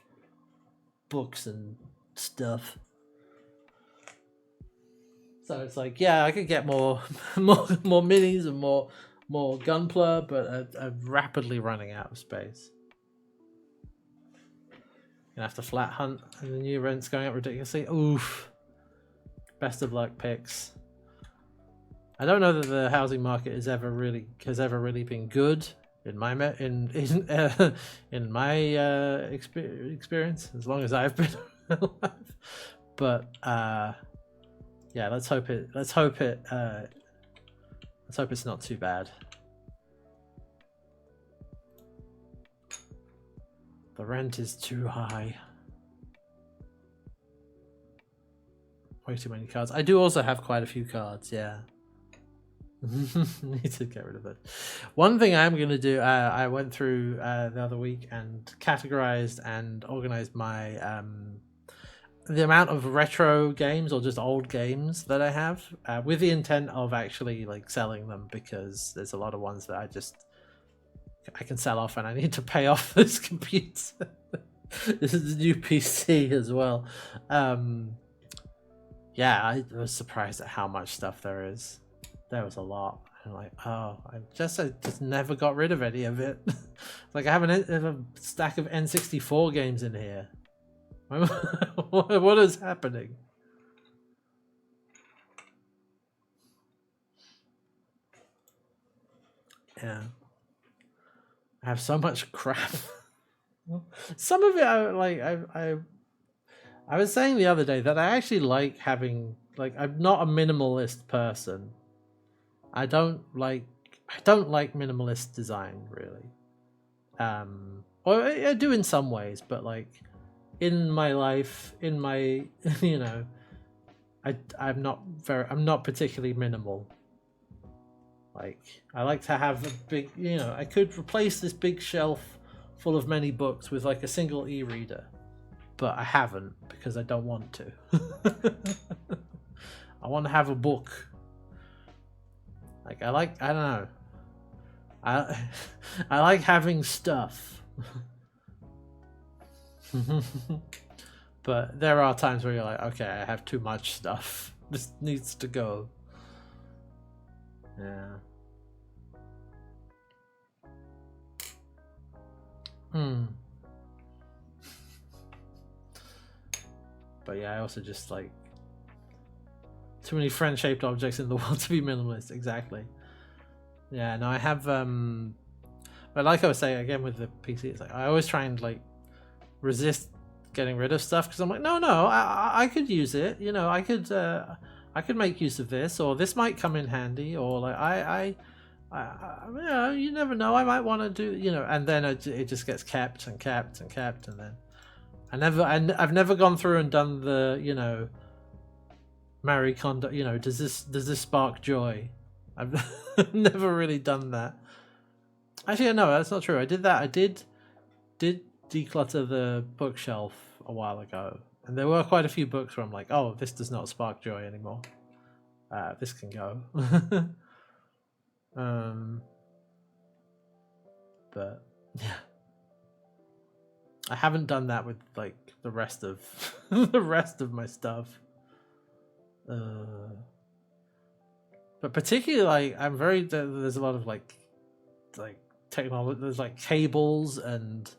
books and stuff. So it's like, yeah, I could get more minis and more Gunpla, but I'm rapidly running out of space. Gonna have to flat hunt, and the new rent's going up ridiculously. Oof. Best of luck, Pix. I don't know that the housing market has ever really been good in my experience, as long as I've been alive. But yeah, let's hope it's not too bad. The rent is too high. Way too many cards. I do also have quite a few cards, yeah. Need to get rid of it. One thing I'm going to do, I went through the other week and categorized and organized my the amount of retro games or just old games that I have, with the intent of actually like selling them, because there's a lot of ones that I can sell off and I need to pay off this computer. This is the new PC as well. Yeah, I was surprised at how much stuff there is. There was a lot. I'm like, oh, I just never got rid of any of it. Like I have a stack of N64 games in here. What is happening? Yeah, I have so much crap. Some of it, I was saying the other day that I actually like having, like, I'm not a minimalist person. I don't like minimalist design really. Or I do in some ways, but like in my life, in my you know, I'm not particularly minimal. Like I like to have a big, you know, I could replace this big shelf full of many books with like a single e-reader, but I haven't because I don't want to. I want to have a book. Like I don't know. I like having stuff. But there are times where you're like, okay, I have too much stuff. This needs to go. Yeah. But yeah, I also just like too many friend-shaped objects in the world to be minimalist. Exactly. Yeah, no, I have but like I was saying again with the PC, it's like I always try and like resist getting rid of stuff because I'm like, no, I could use it, you know, I could make use of this, or this might come in handy, or like I you know, you never know, I might want to do, you know, and then it just gets kept and kept and kept, and then I've never gone through and done the, you know, Marie Kondo, you know, does this spark joy? I've never really done that. Actually, no, that's not true. I did that. I did declutter the bookshelf a while ago, And there were quite a few books where I'm like, oh, this does not spark joy anymore. This can go. But yeah, I haven't done that with like the rest of the rest of my stuff. But particularly, like, I'm very there's a lot of like technology. There's like cables and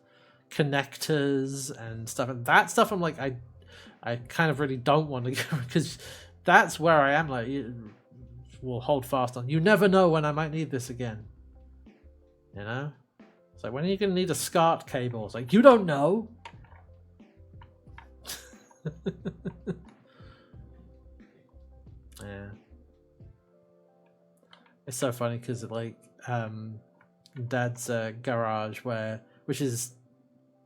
connectors and stuff, and that stuff I'm like, I kind of really don't want to go, because that's where I am. Like, we'll hold fast on. You never know when I might need this again. You know, it's like, when are you gonna need a SCART cable? It's like, you don't know. Yeah, it's so funny because like Dad's garage, which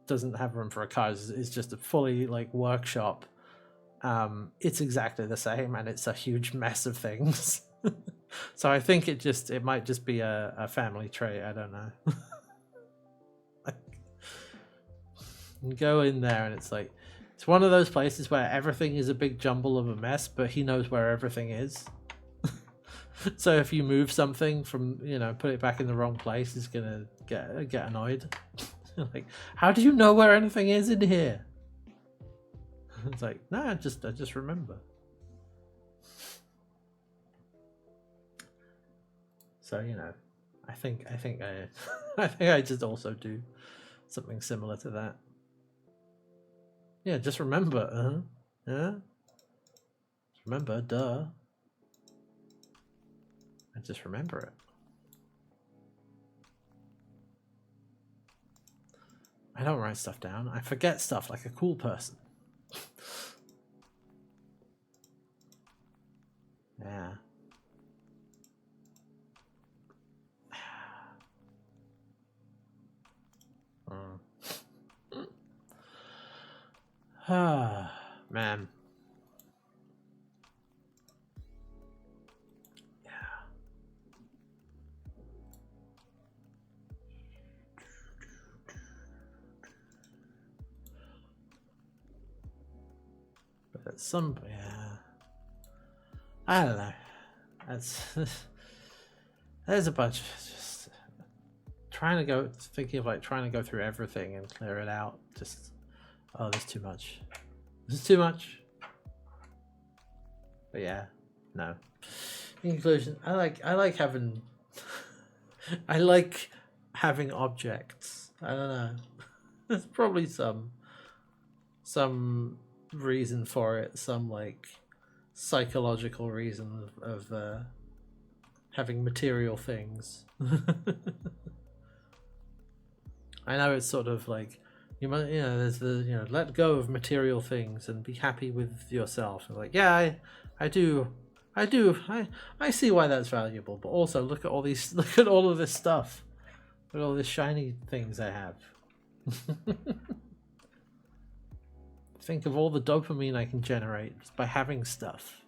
doesn't have room for a car, is just a fully like workshop. It's exactly the same, and it's a huge mess of things. So I think it might just be a family trait. I don't know. You go in there and it's like, it's one of those places where everything is a big jumble of a mess, but he knows where everything is. So if you move something from, put it back in the wrong place, he's gonna get annoyed. Like, how do you know where anything is in here? It's like, no, I just remember. So I think I just also do something similar to that. Yeah, just remember. Yeah. Just remember, duh. I just remember it. I don't write stuff down. I forget stuff like a cool person. Yeah. Ah, man. Yeah. But at some, I don't know. There's a bunch of just thinking of like trying to go through everything and clear it out. Just, oh, there's too much. This is too much. But yeah, no. In conclusion, I like having I like having objects. I don't know. There's probably some reason for it, some like psychological reason of having material things. I know it's sort of like, there's the let go of material things and be happy with yourself. And like, yeah, I do. I see why that's valuable, but also look at all of this stuff. Look at all these shiny things I have. Think of all the dopamine I can generate just by having stuff.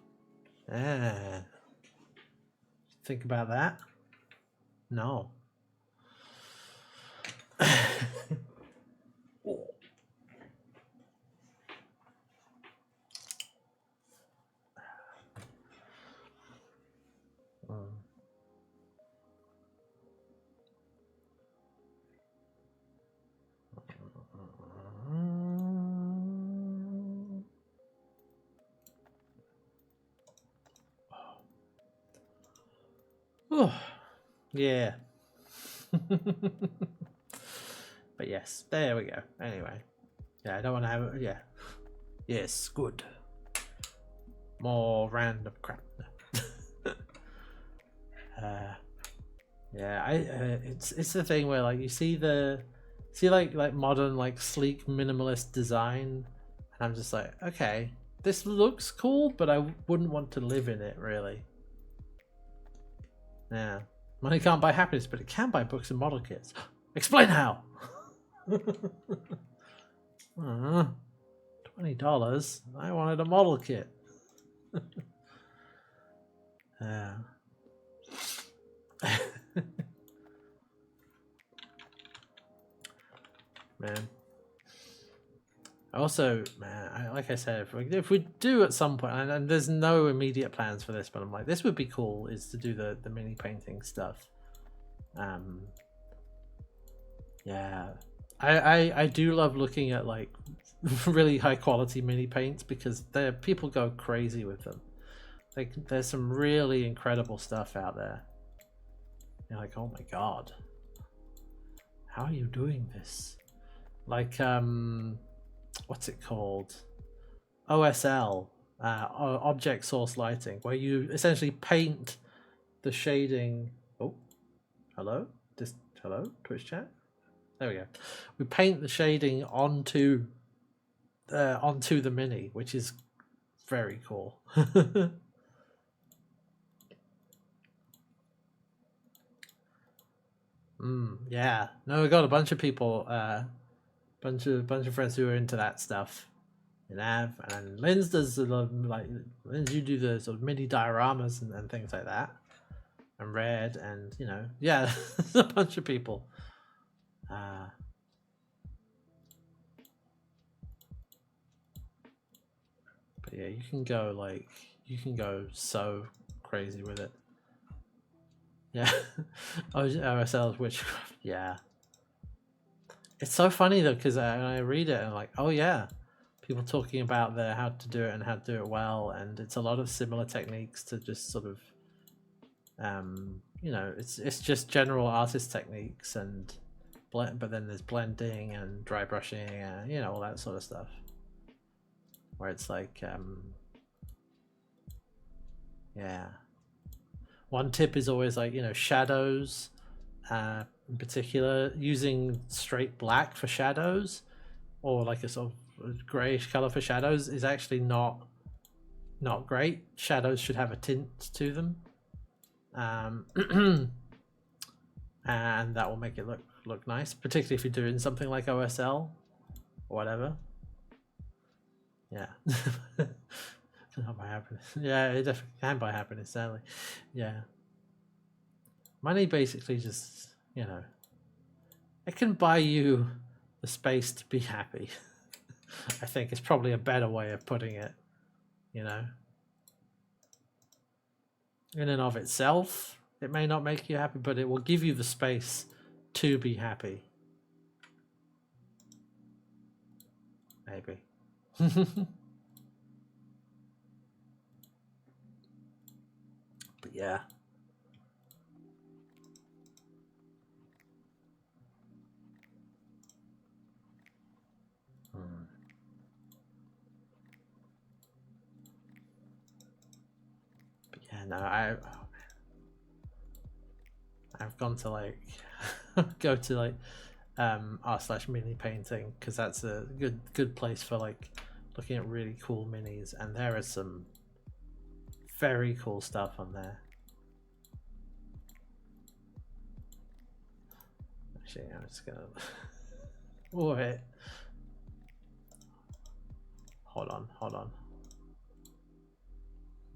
Think about that? No. Oh, yeah. But yes, there we go. Anyway, yeah, I don't want to have it. Yeah, yes, good. More random crap. Yeah, it's the thing where like you see like modern like sleek minimalist design, and I'm just like, okay, this looks cool, but I wouldn't want to live in it really. Yeah, money can't buy happiness, but it can buy books and model kits. Explain how. $20. I wanted a model kit. Yeah. Man. Also, man, like I said, if we do at some point, and there's no immediate plans for this, but I'm like, this would be cool, is to do the mini painting stuff. Yeah, I do love looking at like really high quality mini paints because people go crazy with them. Like, there's some really incredible stuff out there. You're like, oh my god, how are you doing this? Like, what's it called? OSL, object source lighting, where you essentially paint the shading. Oh, hello, hello, Twitch chat. There we go. We paint the shading onto the mini, which is very cool. Yeah. No, we got a bunch of people, bunch of friends who are into that stuff. Nav and Linz does a lot of, like, Linz, you do the sort of mini dioramas and things like that, and Red, and you know, yeah, a bunch of people. But yeah, you can go so crazy with it. Yeah. OSL's witchcraft. Yeah. It's so funny though, because I read it and I'm like, oh yeah, people talking about how to do it and how to do it well, and it's a lot of similar techniques to just sort of, you know, it's just general artist techniques, and but then there's blending and dry brushing and, you know, all that sort of stuff. Where it's like, yeah. One tip is always like, you know, shadows, in particular, using straight black for shadows, or like a sort of grayish color for shadows, is actually not great. Shadows should have a tint to them, and that will make it look nice, particularly if you're doing something like OSL or whatever. Yeah. Can't buy happiness. Yeah, it definitely can buy happiness, sadly. Yeah. Money basically just, you know, it can buy you the space to be happy. I think it's probably a better way of putting it, you know. In and of itself, it may not make you happy, but it will give you the space to be happy. Maybe. But yeah. But yeah, no, I've gone to like go to like r/mini painting, because that's a good place for like looking at really cool minis, and there is some very cool stuff on there. Actually, I'm just gonna wait. Hold on.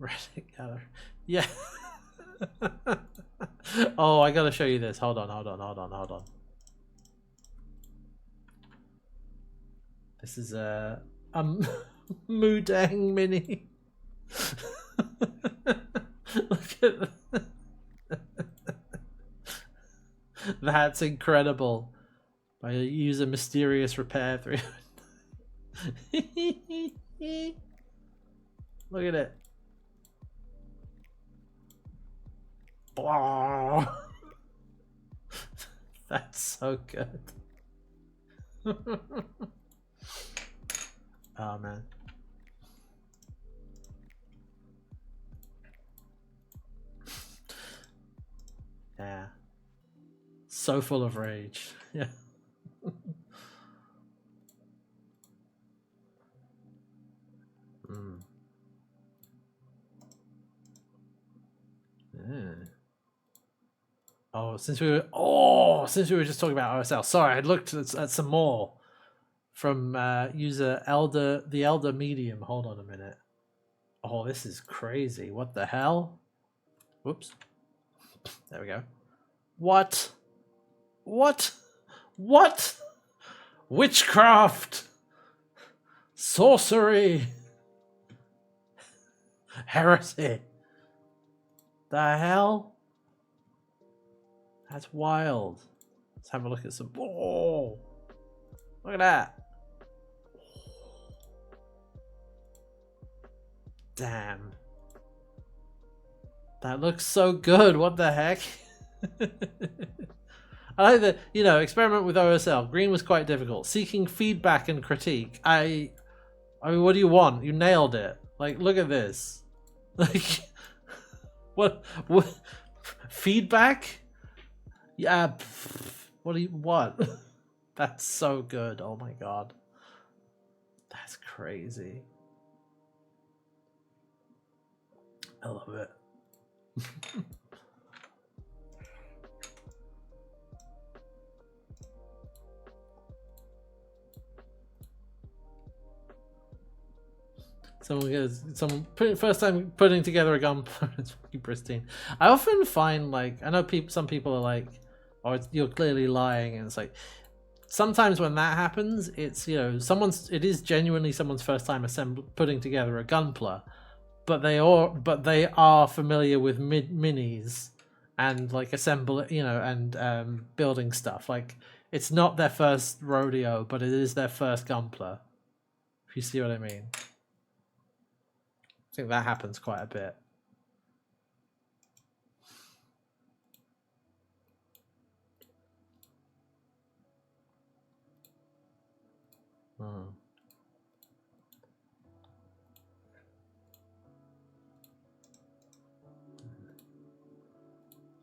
Reddit gallery. Yeah. Oh, I gotta show you this. Hold on. This is a Mudang mini. Look at that's incredible. I use a mysterious repair 3. Look at it. That's so good. Oh man. Yeah. So full of rage. Yeah. Yeah. Since we were just talking about OSL, sorry, I looked at some more from user the Elder Medium. Hold on a minute. Oh, this is crazy. What the hell? Whoops. There we go. What? Witchcraft! Sorcery! Heresy! The hell? That's wild. Let's have a look at some. Oh! Look at that! Damn. That looks so good. What the heck? I like that, you know, experiment with OSL. Green was quite difficult. Seeking feedback and critique. I mean, what do you want? You nailed it. Like, look at this. Like, what feedback? Yeah. What do you want? That's so good. Oh my god. That's crazy. I love it. First time putting together a gun. It's fucking pristine. I often find, like, I know some people are like, oh, you're clearly lying, and it's like, sometimes when that happens, it's, you know, it is genuinely someone's first time putting together a gunpla, but they are familiar with minis and like and building stuff. Like, it's not their first rodeo, but it is their first gunpla. If you see what I mean. I think that happens quite a bit.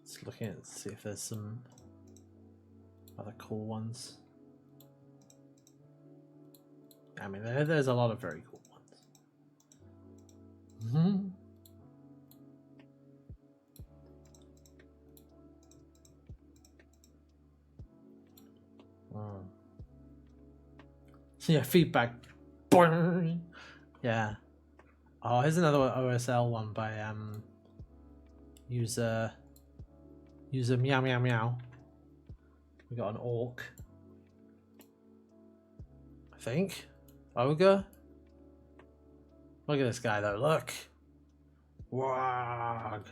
Just looking at see if there's some other cool ones. I mean, there's a lot of very cool ones. Yeah, feedback. Yeah. Oh, here's another OSL one by user meow meow meow. We got an orc, I think. Ogre. Look at this guy though. Look. Wog.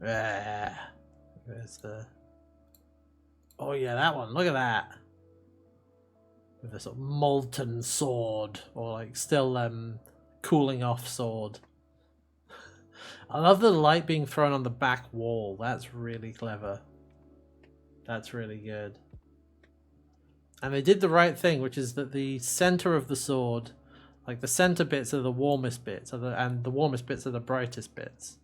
Yeah. There's the. Oh yeah, that one. Look at that. With a sort of molten sword, or like still cooling off sword. I love the light being thrown on the back wall. That's really clever. That's really good. And they did the right thing, which is that the center of the sword, like the center bits are the warmest bits, and the warmest bits are the brightest bits.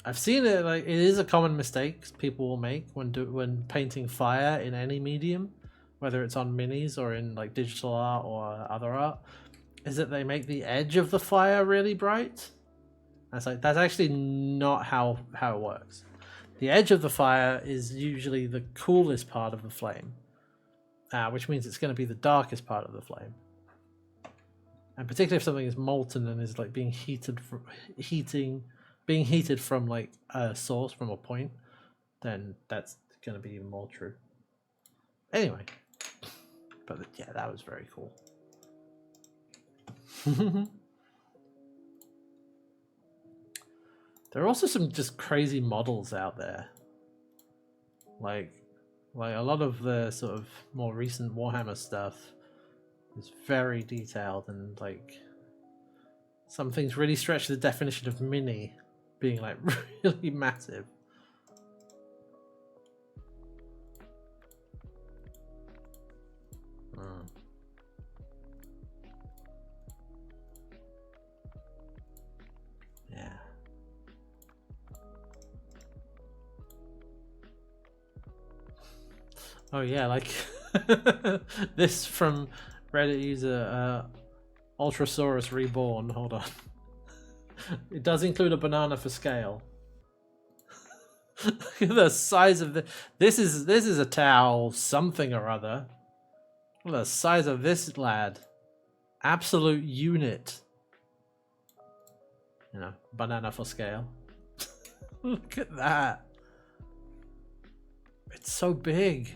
I've seen it, like, it is a common mistake people will make when painting fire in any medium, whether it's on minis or in like digital art or other art, is that they make the edge of the fire really bright. That's actually not how it works. The edge of the fire is usually the coolest part of the flame, which means it's going to be the darkest part of the flame. And particularly if something is molten and is like being heated from like a source, from a point, then that's going to be even more true. Anyway, but yeah, that was very cool. There are also some just crazy models out there. Like a lot of the sort of more recent Warhammer stuff is very detailed, and like some things really stretch the definition of mini being like really massive. Yeah. Oh yeah, like this from Reddit user Ultrasaurus Reborn. Hold on. It does include a banana for scale. Look at the size of this is a Tau something or other. Look at the size of this lad. Absolute unit. You know, banana for scale. Look at that. It's so big.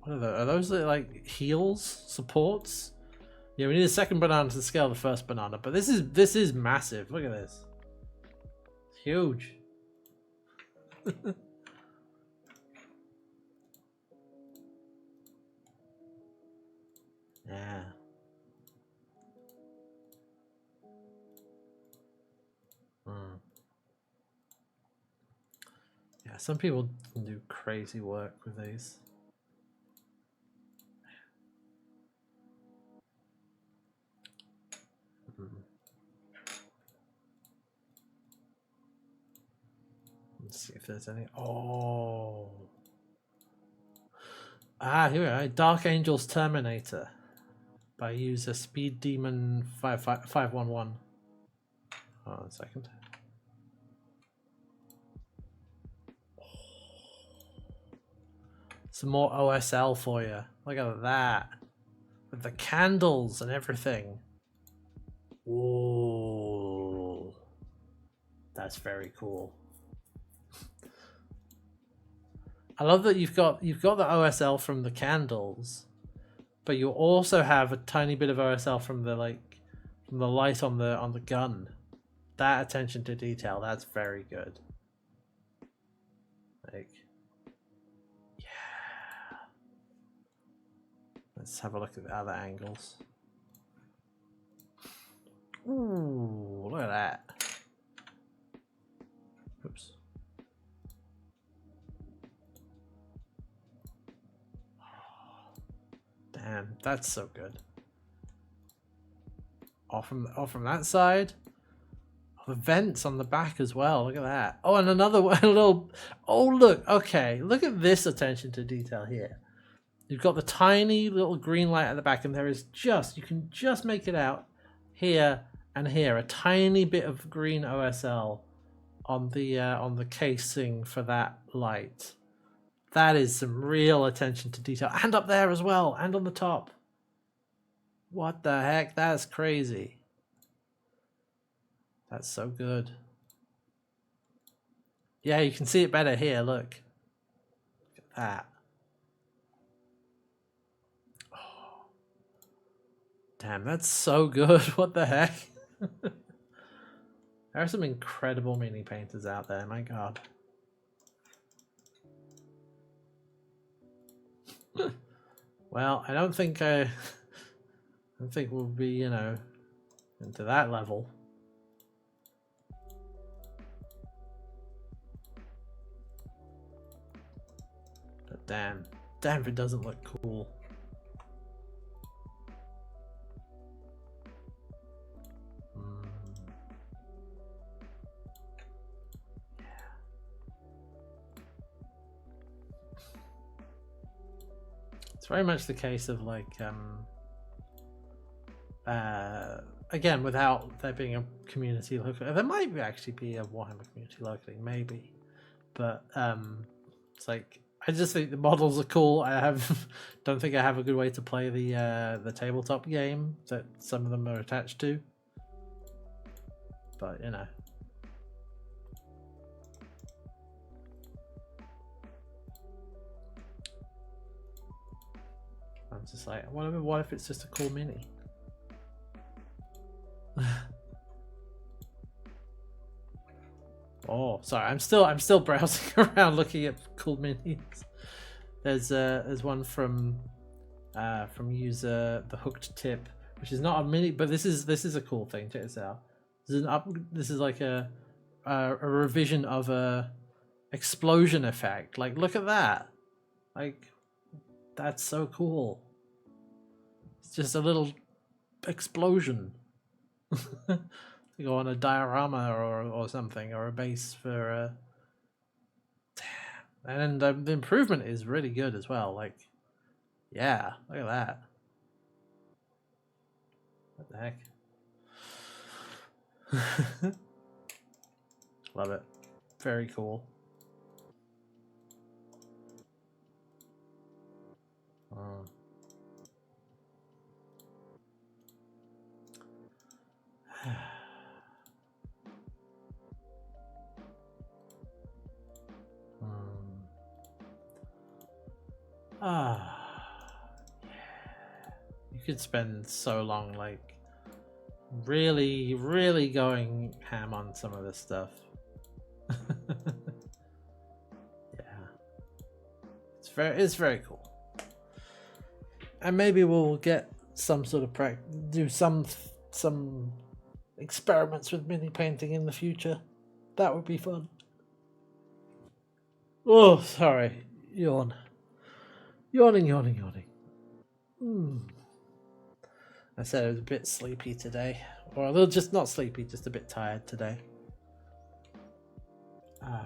What are those? Are those like heals, supports? Yeah, we need a second banana to scale the first banana, but this is massive. Look at this. It's huge. Yeah. Hmm. Yeah, some people can do crazy work with these. Let's see if there's any. Oh. Ah, here we are. Dark Angels Terminator by user Speed Demon 511. Hold on a second. Some more OSL for you. Look at that. With the candles and everything. Whoa. That's very cool. I love that you've got the OSL from the candles, but you also have a tiny bit of OSL from the light on the gun. That attention to detail, that's very good. Like, yeah. Let's have a look at the other angles. Ooh, look at that. Oops. Damn, that's so good. Off from that side. Oh, the vents on the back as well. Look at that. Oh, and another one, a little. Oh, look. Okay, look at this attention to detail here. You've got the tiny little green light at the back, and there is you can just make it out here and here, a tiny bit of green OSL on the casing for that light. That is some real attention to detail, and up there as well, and on the top. What the heck? That's crazy. That's so good. Yeah, you can see it better here. Look at that. Oh, damn, that's so good. What the heck? There are some incredible mini painters out there. My God. Well, I don't think we'll be, into that level. But damn if it doesn't look cool. It's very much the case of like, again, without there being a community locally. There might actually be a Warhammer community locally, maybe, but it's like I just think the models are cool. I don't think I have a good way to play the tabletop game that some of them are attached to, but you know. I'm just like, what if it's just a cool mini? Oh, sorry, I'm still browsing around looking at cool minis. There's one from user the hooked tip, which is not a mini, but this is a cool thing. Check this out. This is like a revision of a explosion effect. Like, look at that. Like, that's so cool. It's just a little explosion. To go on a diorama or something, or a base for damn. And the improvement is really good as well. Like, yeah, look at that. What the heck? Love it. Very cool. Oh. Ah, you could spend so long, like, really, really going ham on some of this stuff. Yeah, it's very cool, and maybe we'll get some sort of do some experiments with mini painting in the future. That would be fun. Oh, sorry, yawning. I said I was a bit sleepy today, or a little, just not sleepy, just a bit tired today. And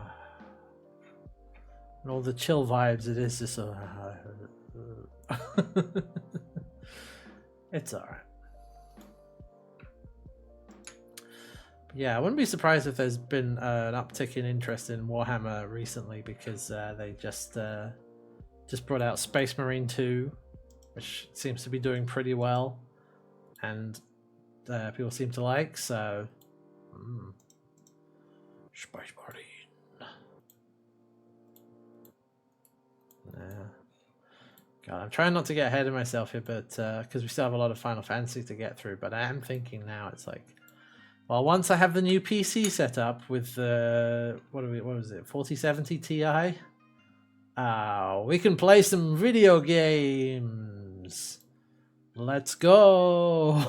all the chill vibes, it is just so. It's alright. Yeah, I wouldn't be surprised if there's been an uptick in interest in Warhammer recently, because they just brought out Space Marine 2, which seems to be doing pretty well, and people seem to like, so Space Marine. God, I'm trying not to get ahead of myself here, but because we still have a lot of Final Fantasy to get through, but I am thinking now, it's like, well, once I have the new PC set up with the what was it, 4070 Ti, we can play some video games. Let's go.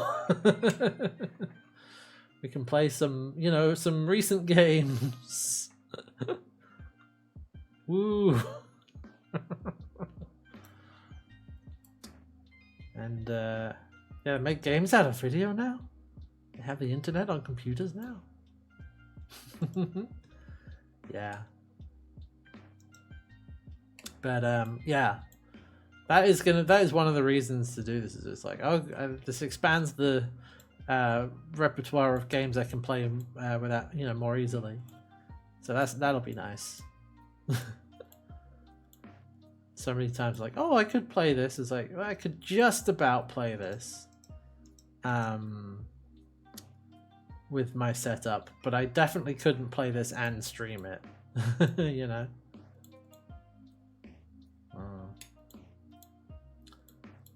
We can play some, some recent games. Woo. And yeah, make games out of video now. They have the internet on computers now. Yeah. But yeah, that is one of the reasons to do this. Is it's like, this expands the repertoire of games I can play without, more easily. So that'll be nice. So many times, like, I could play this. It's like, well, I could just about play this with my setup, but I definitely couldn't play this and stream it.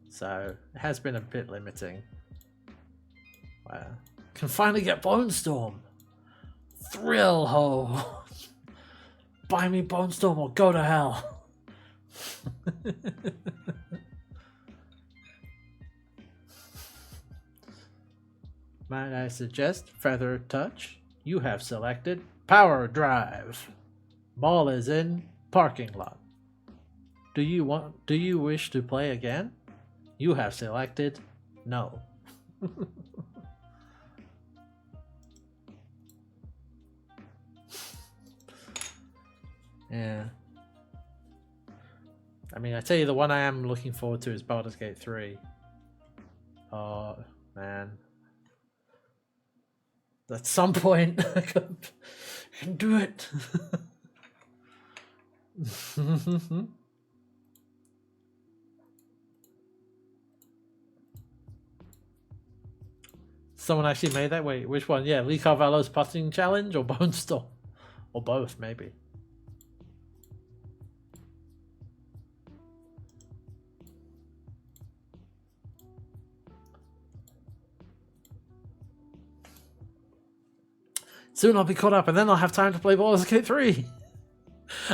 So it has been a bit limiting. Wow. Can finally get Bone Storm. Thrill ho. Buy me Bone Storm or go to hell. Might I suggest Feather Touch? You have selected Power Drive. Ball is in parking lot. Do you wish to play again? You have selected no. Yeah. I mean, I tell you, the one I am looking forward to is Baldur's Gate 3. Oh, man. At some point, I can do it. Someone actually made that? Wait, which one? Yeah, Lee Carvalho's putting challenge or Bone Storm? Or both, maybe. Soon I'll be caught up, and then I'll have time to play Baldur's Gate 3.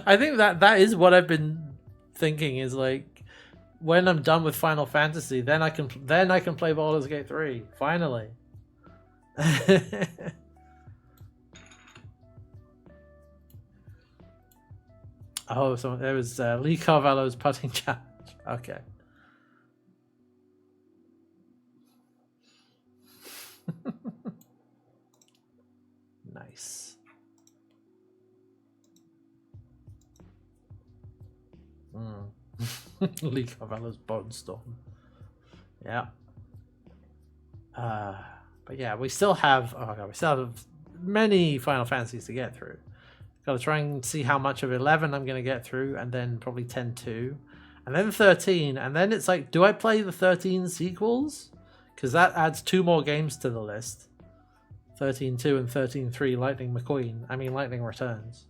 I think that is what I've been thinking, is like, when I'm done with Final Fantasy, then I can play Baldur's Gate 3. Finally. Oh, so there was Lee Carvalho's putting challenge. Okay. Nice. Lee Carvalho's Bone Storm. Yeah. But yeah, we still have many Final Fantasies to get through. Got to try and see how much of 11 I'm going to get through, and then probably 10-2, and then 13, and then it's like, do I play the 13 sequels? Because that adds 2 more games to the list. 13-2 and 13-3 Lightning Returns.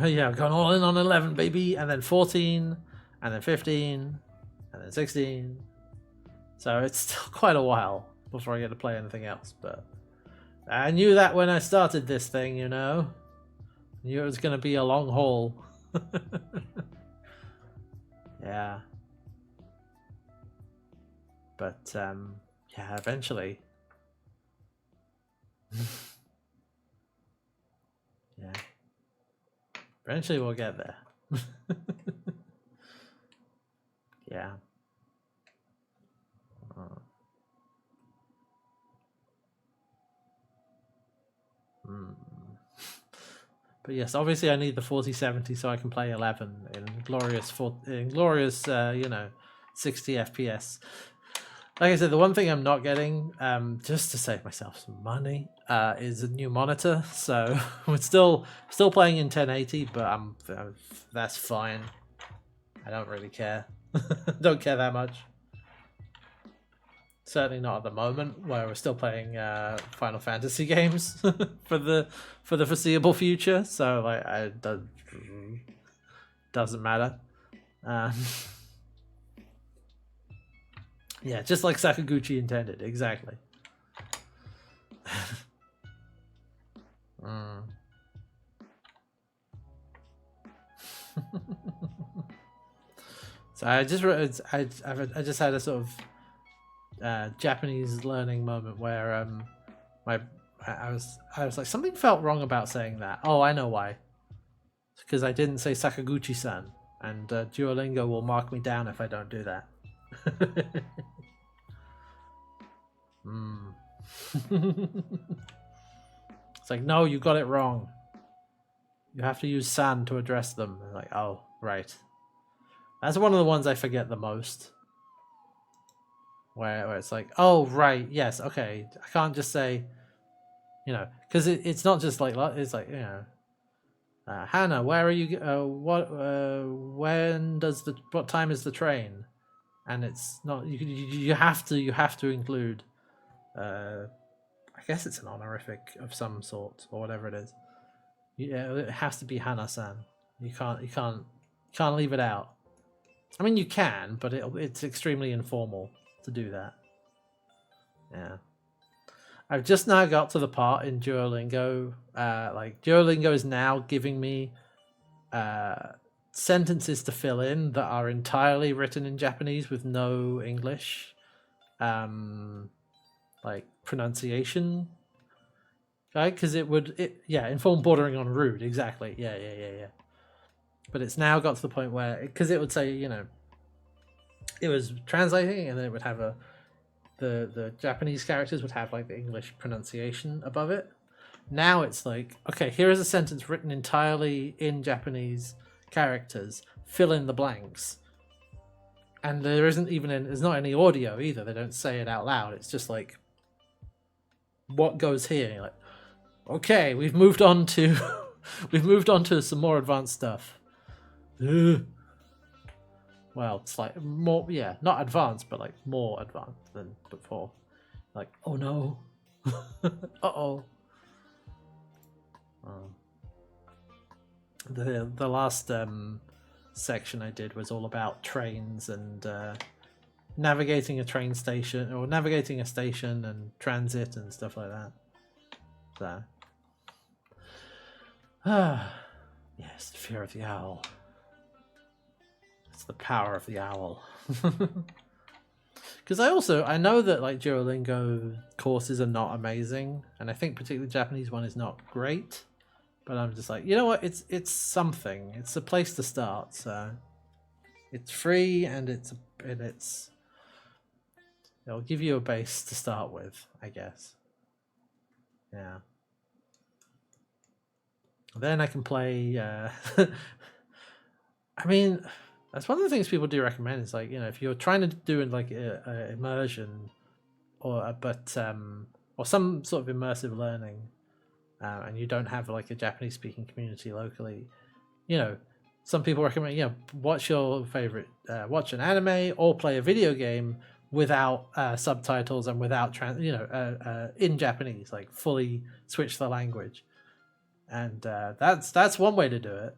Yeah, I've gone all in on 11, baby, and then 14, and then 15, and then 16. So it's still quite a while before I get to play anything else, but I knew that when I started this thing, you know. I knew it was going to be a long haul. Yeah. But, yeah, eventually. Yeah. Eventually we'll get there. Yeah. But yes, obviously I need the 4070 so I can play 11 in glorious, you know, 60 FPS. Like I said, the one thing I'm not getting, just to save myself some money, is a new monitor. So we're still playing in 1080, but that's fine. I don't really care. Don't care that much. Certainly not at the moment, where we're still playing Final Fantasy games for the foreseeable future. So like, doesn't matter. Yeah, just like Sakaguchi intended, exactly. So I just had a sort of Japanese learning moment where I was like, something felt wrong about saying that. Oh, I know why. It's because I didn't say Sakaguchi-san, and Duolingo will mark me down if I don't do that. It's like, no, you got it wrong. You have to use san to address them. Like, oh, right. That's one of the ones I forget the most. Where it's like, oh, right, yes, okay. I can't just say, you know, because it's not just like, it's like, you know, Hannah, where are you? What time is the train? And it's not, you have to include, I guess it's an honorific of some sort or whatever it is. Yeah, it has to be Hannah-san. You can't leave it out. I mean, you can, but it's extremely informal to do that. Yeah. I've just now got to the part in Duolingo. Like, Duolingo is now giving me sentences to fill in that are entirely written in Japanese with no English, like, pronunciation. Right? Because informed bordering on rude. Exactly. Yeah. But it's now got to the point where, because it would say, you know, it was translating, and then it would have the Japanese characters would have like the English pronunciation above it. Now it's like, okay, here is a sentence written entirely in Japanese characters. Fill in the blanks. And there's not any audio either. They don't say it out loud. It's just like, what goes here? You're like, okay, we've moved on to some more advanced stuff. Well, it's like more, yeah, not advanced, but like more advanced than before. Like, oh no. Uh-oh. The last section I did was all about trains and navigating a train station, or navigating a station and transit and stuff like that. So, yes, the fear of the owl. It's the power of the owl. Because I know that like Duolingo courses are not amazing, and I think particularly the Japanese one is not great. But I'm just like, you know what? It's something. It's a place to start. So it's free, and it'll give you a base to start with, I guess. Yeah. Then I can play. I mean, that's one of the things people do recommend. Is like, you know, if you're trying to do like a immersion, or some sort of immersive learning, and you don't have like a Japanese speaking community locally, you know, some people recommend, you know, watch your favorite, watch an anime or play a video game without subtitles and without in Japanese, like fully switch the language. and that's one way to do it.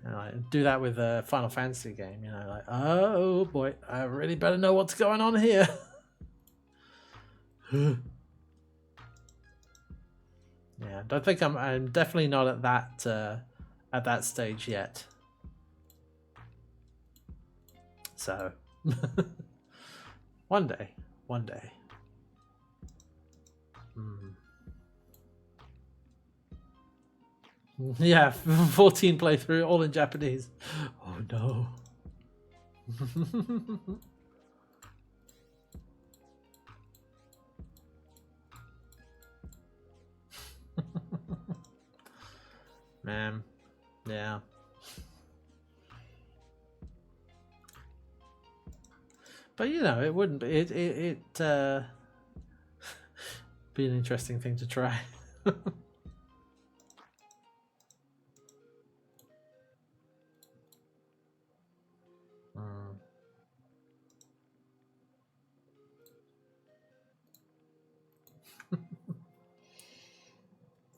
And like, do that with a Final Fantasy game, you know, like, oh boy, I really better know what's going on here. Yeah, don't think I'm definitely not at that stage yet. So one day. Yeah, 14 playthrough, all in Japanese. Oh no. Man, yeah. But you know, it wouldn't be it be an interesting thing to try.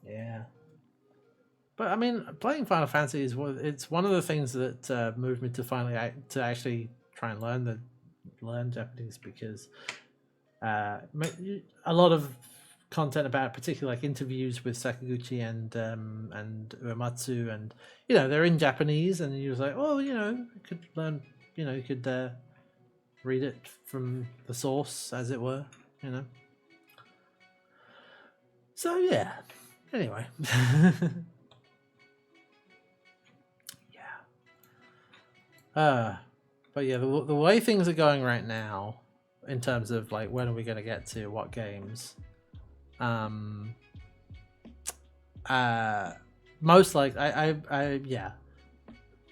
Yeah. But I mean, playing Final Fantasy is it's one of the things that moved me to finally to actually try and learn Japanese, because a lot of content about it, particularly like interviews with Sakaguchi and Uematsu, and you know they're in Japanese, and you're like, oh, you know, you could learn, you know, you could read it from the source, as it were, you know. So yeah. Anyway. But yeah, the way things are going right now, in terms of like when are we going to get to what games, most like I yeah,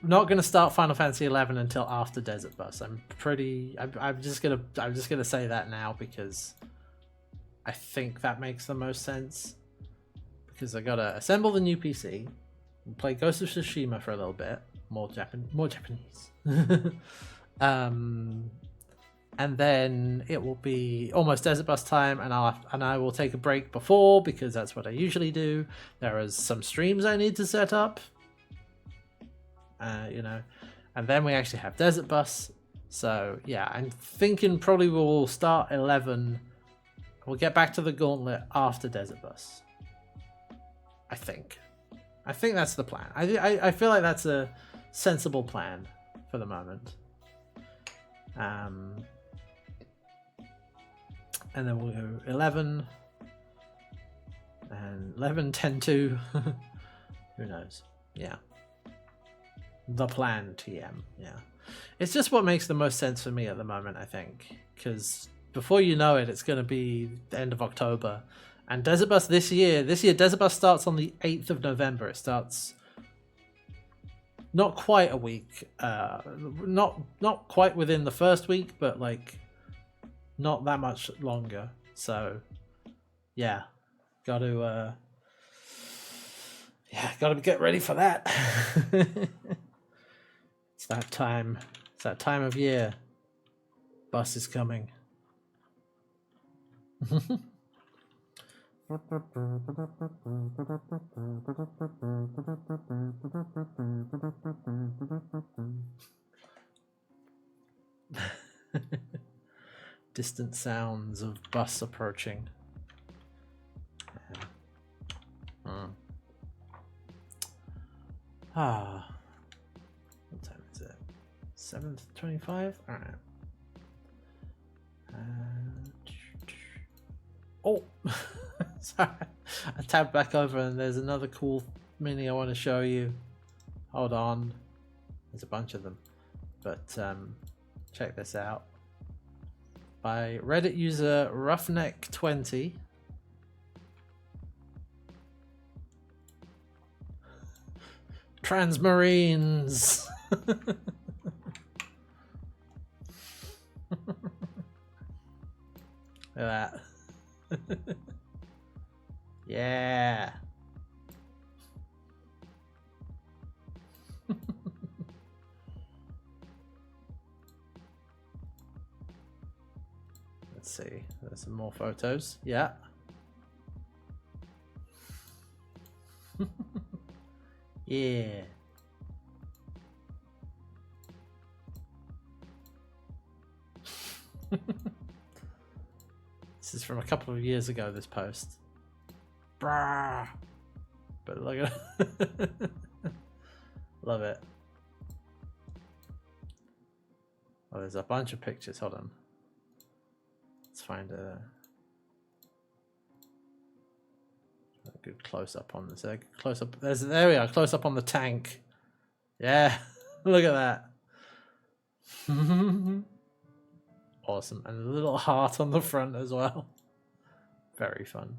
not going to start Final Fantasy 11 until after Desert Bus. I'm just gonna say that now, because I think that makes the most sense, because I gotta assemble the new PC, play Ghost of Tsushima for a little bit, more Japanese. And then it will be almost Desert Bus time, and I will take a break before, because that's what I usually do. There are some streams I need to set up, you know, and then we actually have Desert Bus. So yeah, I'm thinking probably we'll start 11. We'll get back to the Gauntlet after Desert Bus. I think that's the plan. I feel like that's a sensible plan for the moment. And then we'll go 11 and 11, 10, 2. Who knows? Yeah. The plan, TM. Yeah. It's just what makes the most sense for me at the moment, I think. Because before you know it, it's going to be the end of October. And Desert Bus this year, Desert Bus starts on the 8th of November. It starts not quite a week. Not quite within the first week, but like not that much longer. So yeah, gotta get ready for that. It's that time of year. Bus is coming. Distant sounds of bus approaching. What time is it? 7:25. All right. Oh, sorry. I tabbed back over, and there's another cool mini I want to show you. Hold on. There's a bunch of them, but check this out. By Reddit user Roughneck20. Transmarines. Look at that. Yeah. Let's see. There's some more photos. Yeah. Yeah. This is from a couple of years ago, this post. Brah. But look at it. Love it. Oh, there's a bunch of pictures. Hold on. Let's find a good close up on this. Close up. There we are. Close up on the tank. Yeah. Look at that. Awesome. And a little heart on the front as well. Very fun.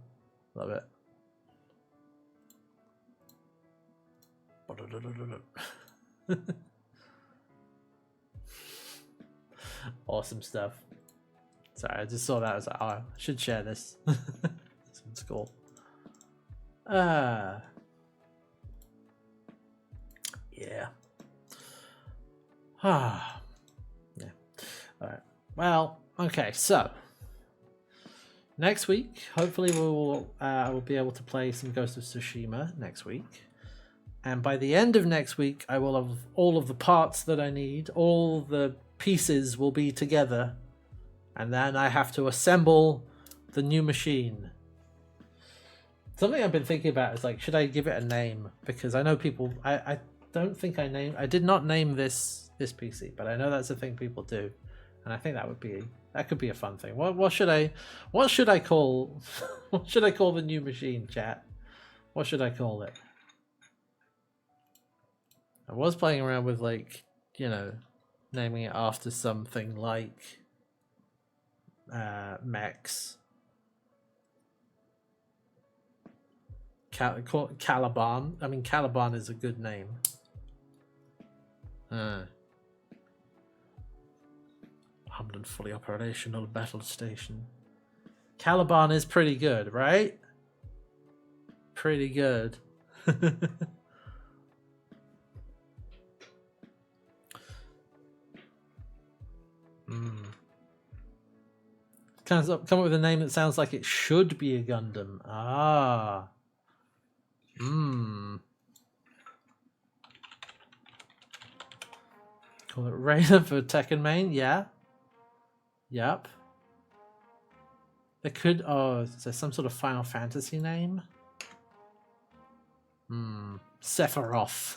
Love it. Awesome stuff. Sorry, I just saw that. I was like, oh, I should share this. This one's cool. Yeah. Ah. Yeah. Alright. Well, okay, so next week, hopefully I will be able to play some Ghost of Tsushima next week. And by the end of next week, I will have all of the parts that I need. All the pieces will be together. And then I have to assemble the new machine. Something I've been thinking about is like, should I give it a name? Because I know people... I don't think I did not name this PC, but I know that's a thing people do. And I think that could be a fun thing. What should I call what should I call the new machine, chat? What should I call it? I was playing around with, like, you know, naming it after something like Mechs. Caliban. I mean, Caliban is a good name. Armed and fully operational battle station. Caliban is pretty good, right? Pretty good. Come up with a name that sounds like it should be a Gundam. Ah. Call it Rainer for Tekken main. Yeah. Yep. There could... Oh, is there some sort of Final Fantasy name? Sephiroth.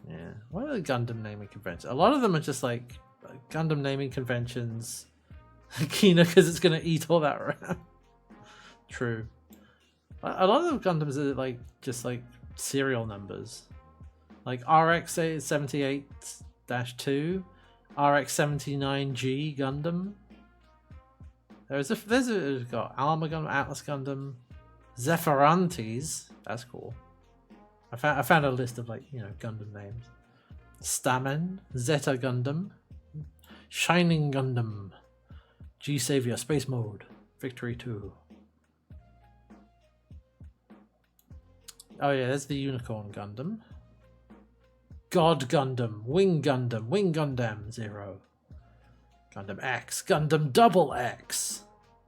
Yeah. What are the Gundam naming conventions? A lot of them are just like Gundam naming conventions. Kina, because it's going to eat all that RAM. True. A lot of the Gundams are like just like serial numbers. Like RX-78-2, RX-79G Gundam. There's got Alma Gundam, Atlas Gundam, Zephyrantes. That's cool. I found a list of, like, you know, Gundam names. Stamen, Zeta Gundam, Shining Gundam, G Savior Space Mode, Victory 2. Oh yeah, there's the Unicorn Gundam. God Gundam, Wing Gundam 0. Gundam X, Gundam Double X,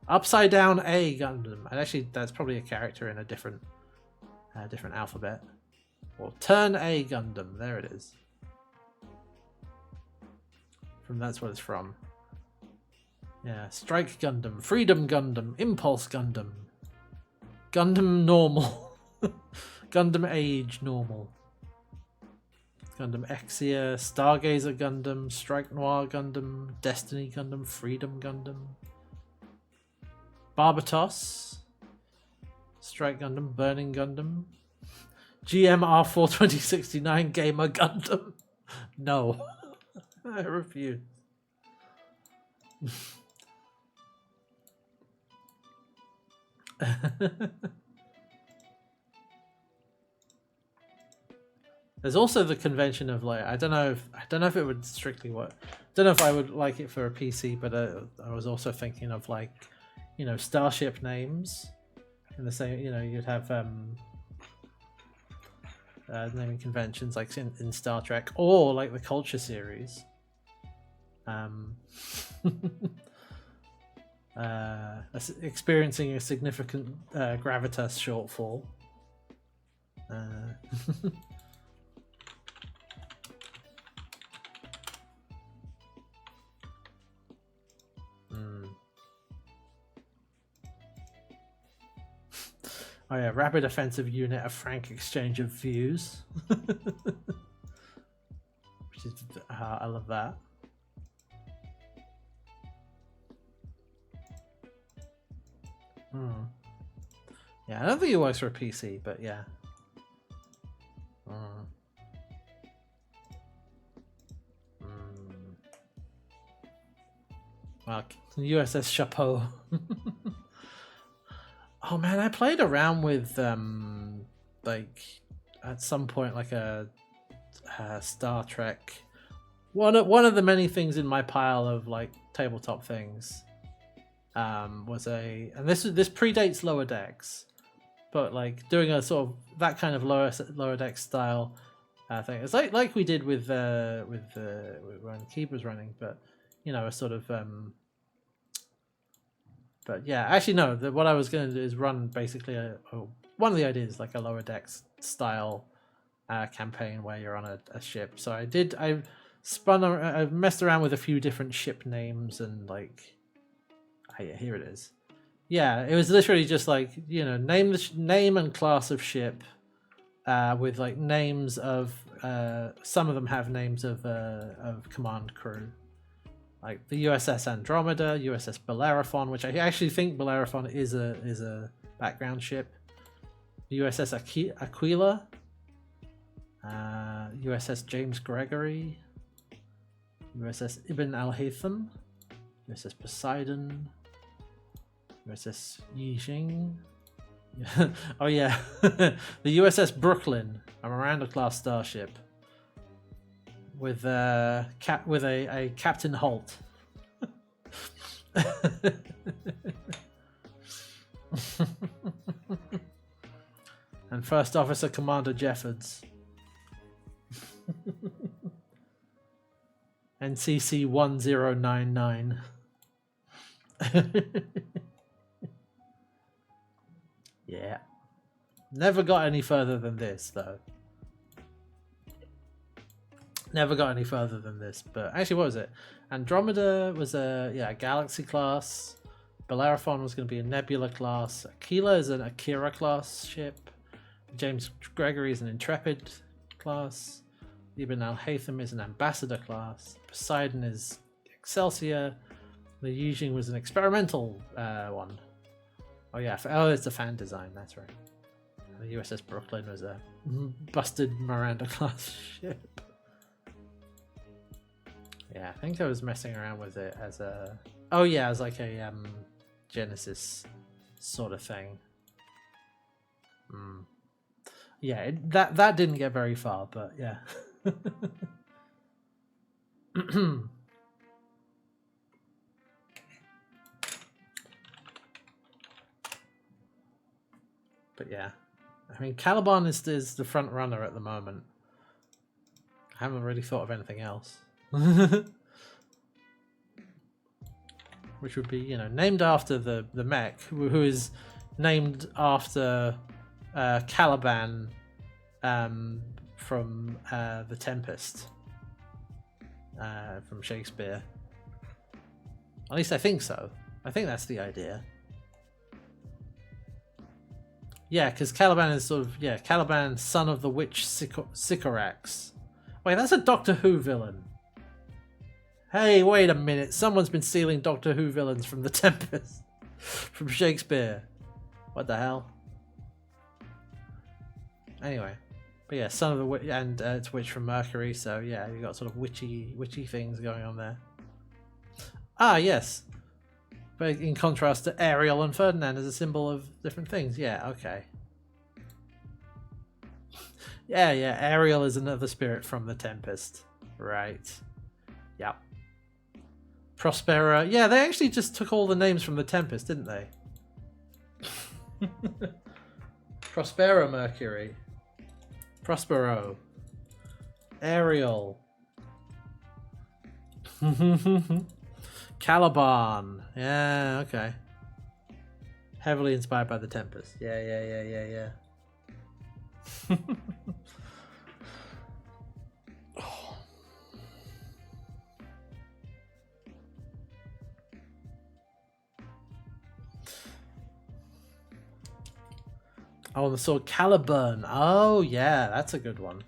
Upside Down A Gundam. And actually, that's probably a character in a different alphabet. Or Turn A Gundam. There it is. That's what it's from. Yeah, Strike Gundam, Freedom Gundam, Impulse Gundam, Gundam Normal, Gundam Age Normal, Gundam Exia, Stargazer Gundam, Strike Noir Gundam, Destiny Gundam, Freedom Gundam, Barbatos, Strike Gundam, Burning Gundam, GMR4 2069 Gamer Gundam. No, I refuse. There's also the convention of, like, I don't know if it would strictly work. I don't know if I would like it for a PC, but I was also thinking of, like, you know, starship names in the same. You know, you'd have naming conventions, like in Star Trek or like the Culture series. Experiencing a significant gravitas shortfall. Oh yeah, rapid offensive unit, a frank exchange of views. Which is, I love that. Yeah, I don't think it works for a PC, but yeah. Well, USS Chapeau. Oh man, I played around with like at some point like a Star Trek. One of the many things in my pile of like tabletop things was and this predates Lower Decks, but like doing a sort of that kind of lower Decks style thing. It's like we did with when Keep was running, but you know, a sort of but yeah, actually no. What I was going to do is run basically one of the ideas like a Lower Decks style campaign where you're on a ship. So I messed around with a few different ship names and like, here it is. Yeah, it was literally just like, you know, name and class of ship, with like names of some of them have names of command crew. Like the USS Andromeda, USS Bellerophon, which I actually think Bellerophon is a background ship. USS Aquila, USS James Gregory, USS Ibn al-Haytham, USS Poseidon, USS Yijing. Oh yeah, the USS Brooklyn, a Miranda-class starship. With a Captain Holt. And First Officer Commander Jeffords. NCC 1099. Yeah. Never got any further than this though. Never got any further than this, but actually, what was it? Andromeda was a Galaxy class. Bellerophon was going to be a Nebula class. Aquila is an Akira class ship. James Gregory is an Intrepid class. Ibn al-Haytham is an Ambassador class. Poseidon is Excelsior. The Yijing was an experimental one. Oh yeah, it's a fan design. That's right. The USS Brooklyn was a busted Miranda class ship. Yeah, I think I was messing around with it as as like a Genesis sort of thing. Yeah, that didn't get very far, but yeah. But yeah, I mean, Caliban is the front runner at the moment. I haven't really thought of anything else. Which would be, you know, named after the mech, who is named after Caliban from The Tempest from Shakespeare. At least I think so. I think that's the idea. Yeah, because Caliban is sort of, Caliban, son of the witch Sycorax. Wait, that's a Doctor Who villain. Hey, wait a minute. Someone's been stealing Doctor Who villains from The Tempest. From Shakespeare. What the hell? Anyway. But yeah, son of the witch, and it's witch from Mercury, so yeah, you got sort of witchy things going on there. Ah, yes. But in contrast to Ariel and Ferdinand as a symbol of different things. Yeah, okay. Yeah, Ariel is another spirit from The Tempest. Right. Yep. Prospera. Yeah, they actually just took all the names from The Tempest, didn't they? Prospera Mercury. Prospero. Ariel. Caliban. Yeah, okay. Heavily inspired by the Tempest. Yeah. Oh, the sword Caliburn. Oh, yeah, that's a good one.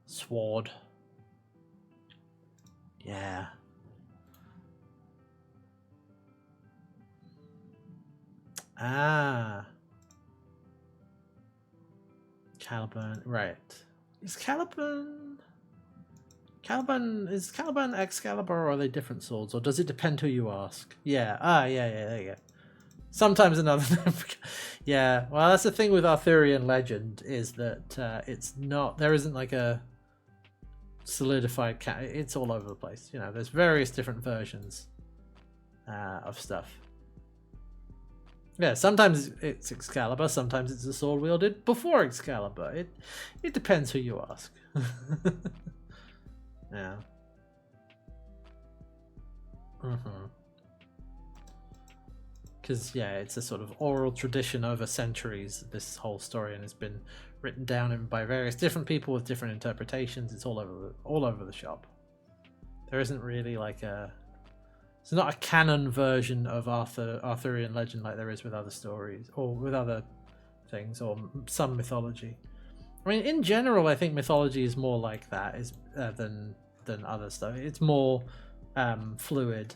Sword. Yeah. Ah. Caliburn. Right. Is Caliburn... is Caliban Excalibur, or are they different swords, or does it depend who you ask? Yeah. Yeah, there you go. Sometimes another. Yeah. Well, that's the thing with Arthurian legend, is that it's not. There isn't like a solidified. It's all over the place. You know, there's various different versions of stuff. Yeah. Sometimes it's Excalibur. Sometimes it's a sword wielded before Excalibur. It depends who you ask. Yeah. Because, yeah, it's a sort of oral tradition over centuries, this whole story, and it's been written down by various different people with different interpretations. It's all over the shop. There isn't really like it's not a canon version of Arthurian legend like there is with other stories, or with other things, or some mythology. I mean, in general, I think mythology is more like that than other stuff. It's more fluid,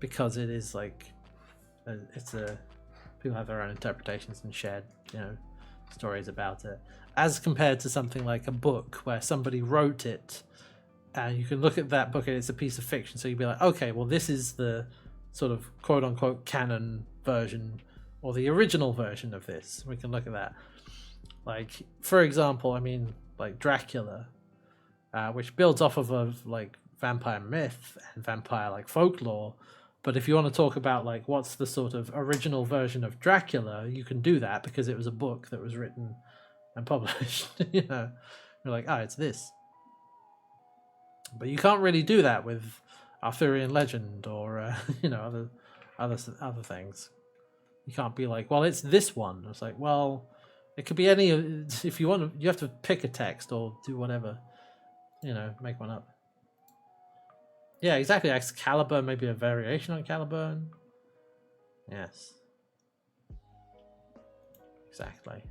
because it is like people have their own interpretations and shared, you know, stories about it, as compared to something like a book where somebody wrote it, and you can look at that book and it's a piece of fiction. So you'd be like, okay, well, this is the sort of quote unquote canon version, or the original version of this. We can look at that. Like, for example, I mean, like Dracula, which builds off of like vampire myth and vampire like folklore. But if you want to talk about like what's the sort of original version of Dracula, you can do that because it was a book that was written and published. You know, you're like, it's this. But you can't really do that with Arthurian legend or you know, other things. You can't be like, well, it's this one. It's like, well, it could be any. If you want to, you have to pick a text or do whatever. You know, make one up. Yeah, exactly. Excalibur, maybe a variation on Caliburn. Yes. Exactly.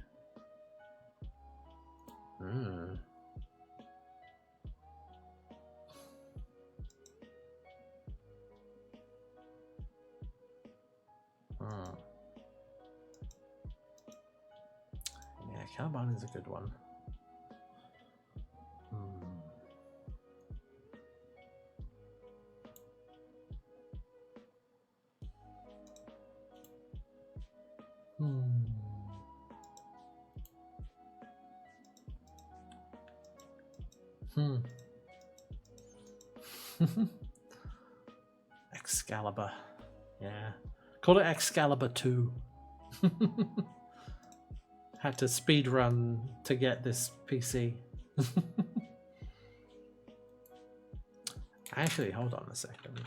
Yeah, Caliburn is a good one. Excalibur. Yeah. Call it Excalibur 2. Had to speed run to get this PC. Actually, hold on a second.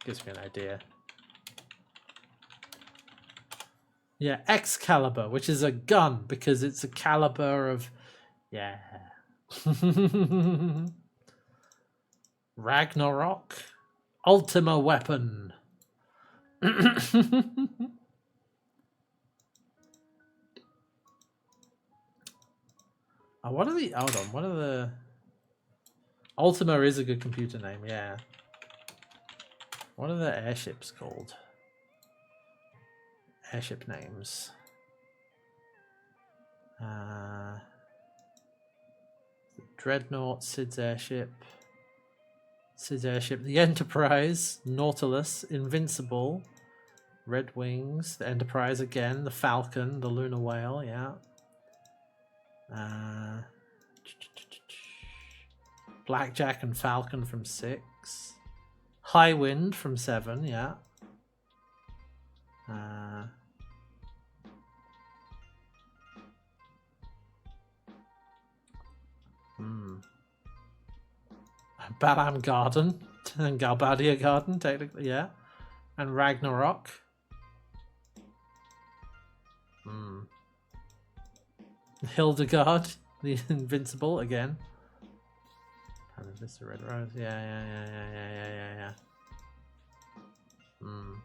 Gives me an idea. Yeah, Excalibur, which is a gun because it's a caliber of... Yeah. Ragnarok. Ultima weapon. What are the... Hold on, what are the... Ultima is a good computer name, yeah. What are the airships called? Airship names. Dreadnought, Sid's airship. The Enterprise, Nautilus, Invincible, Red Wings, the Enterprise again, the Falcon, the Lunar Whale, yeah. Blackjack and Falcon from 6. High Wind from 7, yeah. Balam Garden and Galbadia Garden, technically, yeah. And Ragnarok. Hildegard, the Invincible again. Vista Red Rose, yeah. And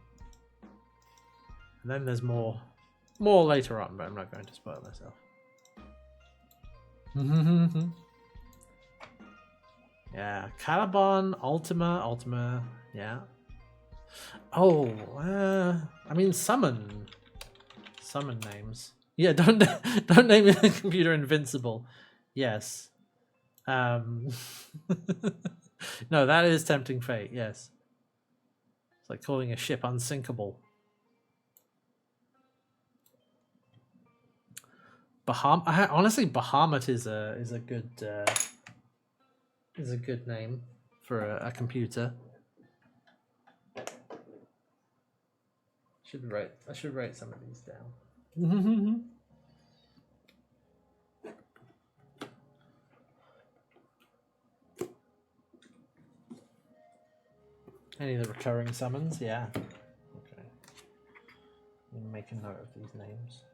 then there's more later on, but I'm not going to spoil myself. Yeah, Caliban, Ultima, yeah. Oh, I mean summon names. Yeah, don't name your computer Invincible. Yes. No, that is Tempting Fate. Yes, it's like calling a ship unsinkable. Honestly, Bahamut is a good name for a computer. I should write some of these down. Any of the recurring summons, yeah. Okay. I'm gonna make a note of these names.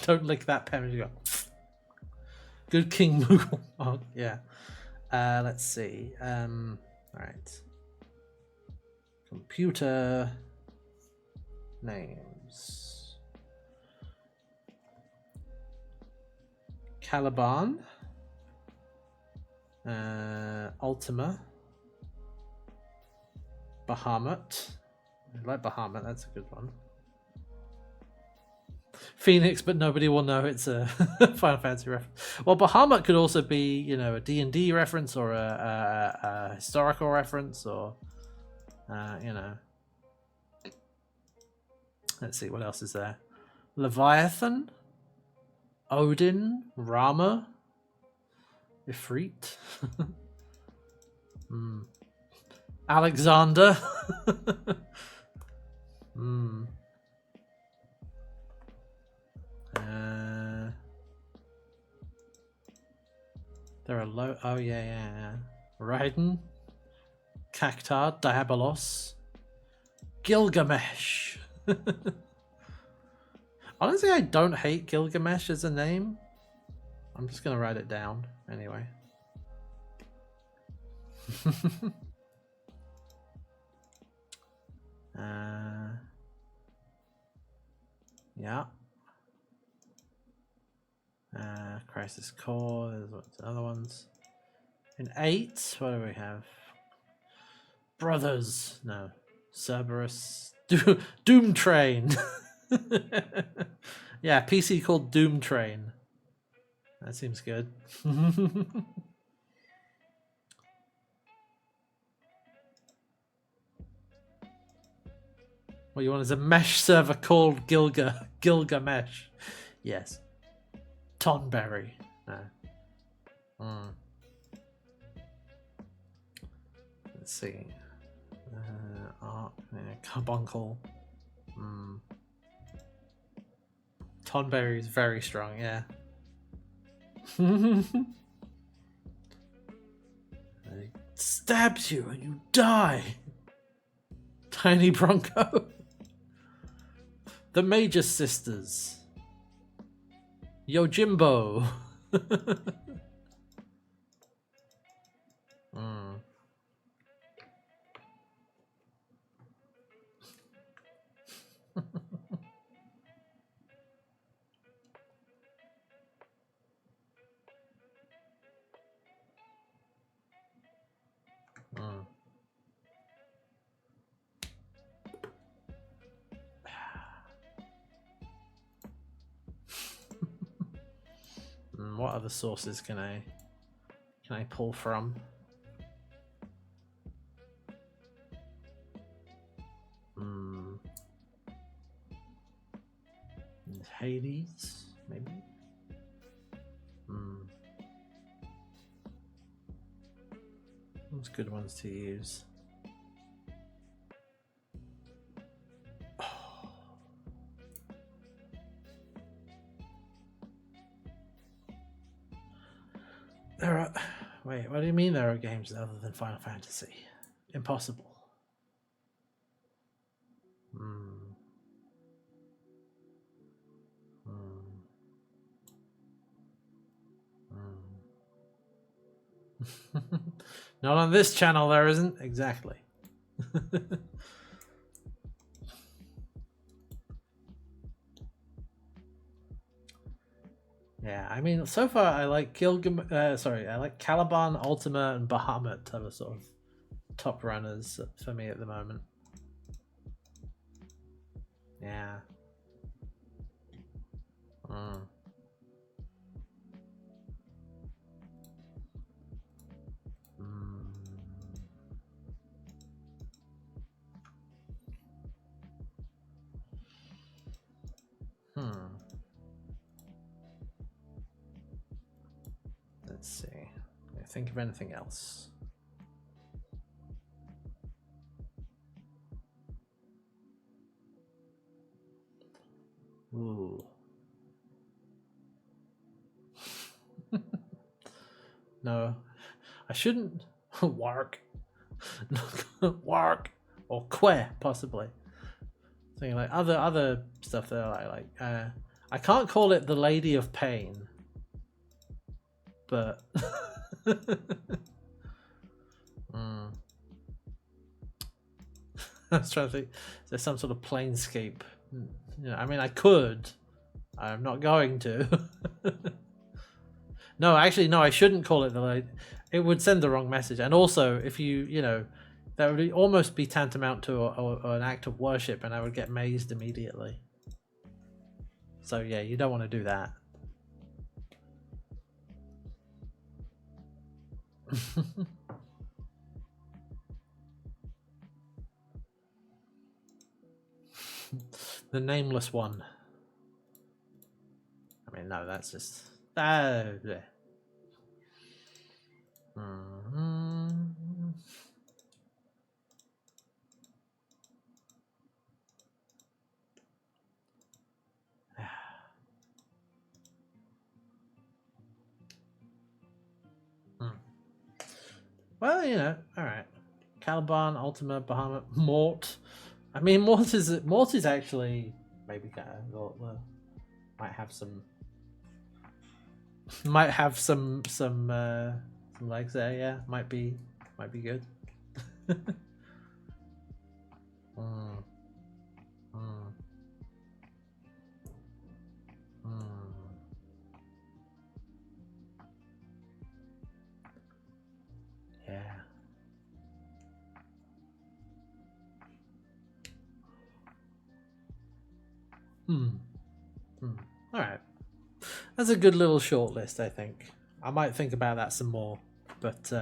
Don't lick that pen. You go. Good King Moogle. Oh, yeah. Let's see. All right. Computer names. Caliban. Ultima. Bahamut. I like Bahamut. That's a good one. Phoenix, but nobody will know it's a Final Fantasy reference. Well, Bahamut could also be, a D&D reference or a historical reference, or Let's see, what else is there? Leviathan, Odin, Rama, Ifrit, Alexander. There are oh yeah. Raiden, Cactar, Diabolos, Gilgamesh. Honestly, I don't hate Gilgamesh as a name. I'm just gonna write it down anyway. Yeah. Crisis Core. There's what's other ones. In 8, what do we have? Brothers. No. Cerberus. Doom Train. Yeah, PC called Doom Train. That seems good. What you want is a mesh server called Gilgamesh. Yes. Tonberry. No. Let's see. Carbuncle. Tonberry is very strong, yeah. It stabs you and you die. Tiny Bronco. The Major Sisters. Yojimbo. What other sources can I pull from? Hades, maybe. Those good ones to use. Wait, what do you mean there are games other than Final Fantasy? Impossible. Not on this channel, there isn't. Exactly. Yeah, I mean, so far I like I like Caliban, Ultima, and Bahamut are the sort of top runners for me at the moment. Yeah. Let's see. I think of anything else. Ooh. No, I shouldn't. Wark. Wark. Or Que, possibly. Something like other stuff that I like. I can't call it the Lady of Pain, but I was trying to think. Is there some sort of planescape? You know, I mean, I could. I'm not going to. No, actually, no. I shouldn't call it the Lady. It would send the wrong message, and also, if you know, that would almost be tantamount to an act of worship, and I would get mazed immediately. So yeah, you don't want to do that. The Nameless One. I mean, no, that's just... yeah. Well, you know, all right. Caliban, Ultima, Bahamut, Mort. I mean, Mort is actually maybe kind of might have some legs there. Yeah, might be good. Yeah. All right. That's a good little short list, I think. I might think about that some more, but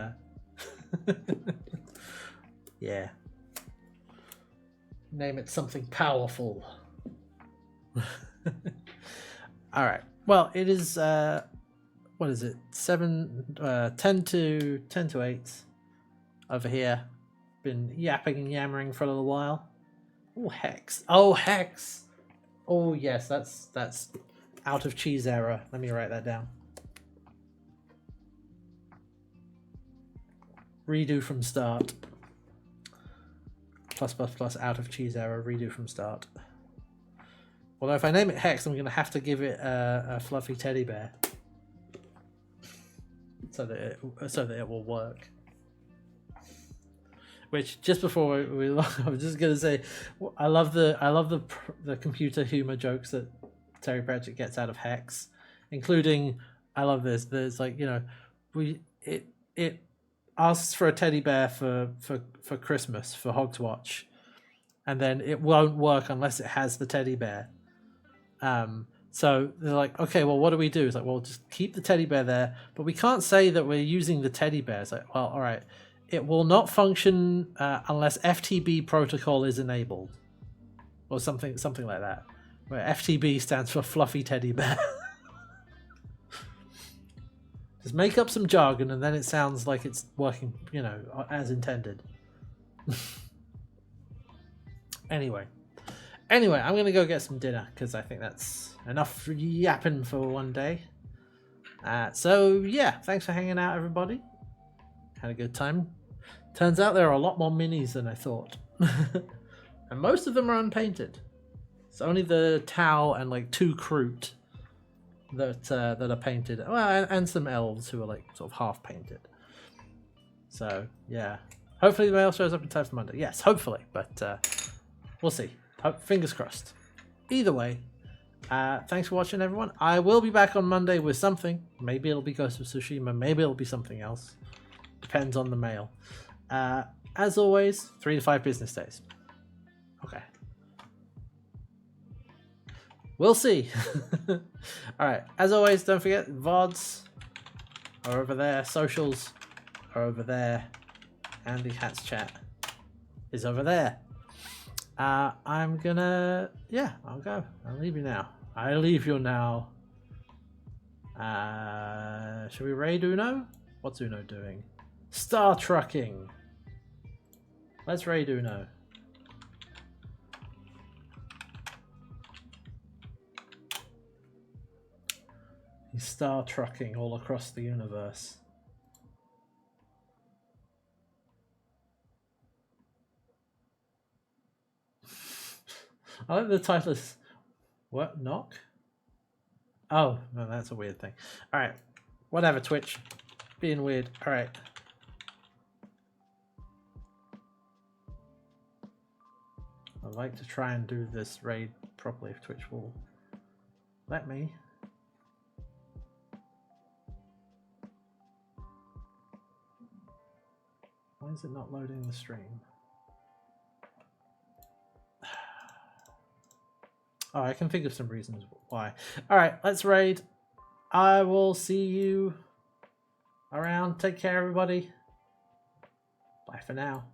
yeah. Name it something powerful. All right. Well, it is what is it? 10 to 8 over here. Been yapping and yammering for a little while. Oh, Hex. Oh, Hex. Oh, yes, that's out of cheese error. Let me write that down. Redo from start. +++ out of cheese error. Redo from start. Although if I name it Hex, I'm going to have to give it a fluffy teddy bear, so that it will work. Which, just before we I was just going to say, I love the computer humor jokes that Terry Pratchett gets out of Hex, including, I love this. There's like, you know, it asks for a teddy bear for Christmas for Hogswatch, and then it won't work unless it has the teddy bear. So they're like, okay, well, what do we do? It's like, well, just keep the teddy bear there, but we can't say that we're using the teddy bear. It's like, well, all right, it will not function unless FTB protocol is enabled, or something like that, where FTB stands for fluffy teddy bear. Just make up some jargon, and then it sounds like it's working, you know, as intended. Anyway, I'm going to go get some dinner, because I think that's enough yapping for one day. So, yeah, thanks for hanging out, everybody. Had a good time. Turns out there are a lot more minis than I thought. And most of them are unpainted. It's only the Tau and like 2 Kroot that are painted. Well, and some elves who are like sort of half painted. So yeah, hopefully the mail shows up in time for Monday. Yes, hopefully, but we'll see. Fingers crossed. Either way, thanks for watching, everyone. I will be back on Monday with something. Maybe it'll be Ghost of Tsushima. Maybe it'll be something else. Depends on the mail. As always, 3 to 5 business days. Okay. We'll see. Alright, as always, don't forget, VODs are over there, socials are over there, Andy Hat's chat is over there. I'm gonna, yeah, I'll go. I'll leave you now. I leave you now. Should we raid Uno? What's Uno doing? Star trucking. Let's raid Uno. He's star trucking all across the universe. I like the title is what? Knock? Oh, no, that's a weird thing. Alright. Whatever, Twitch. Being weird. Alright. I'd like to try and do this raid properly if Twitch will let me. Why is it not loading the stream? Oh, I can think of some reasons why. Alright, let's raid. I will see you around. Take care, everybody. Bye for now.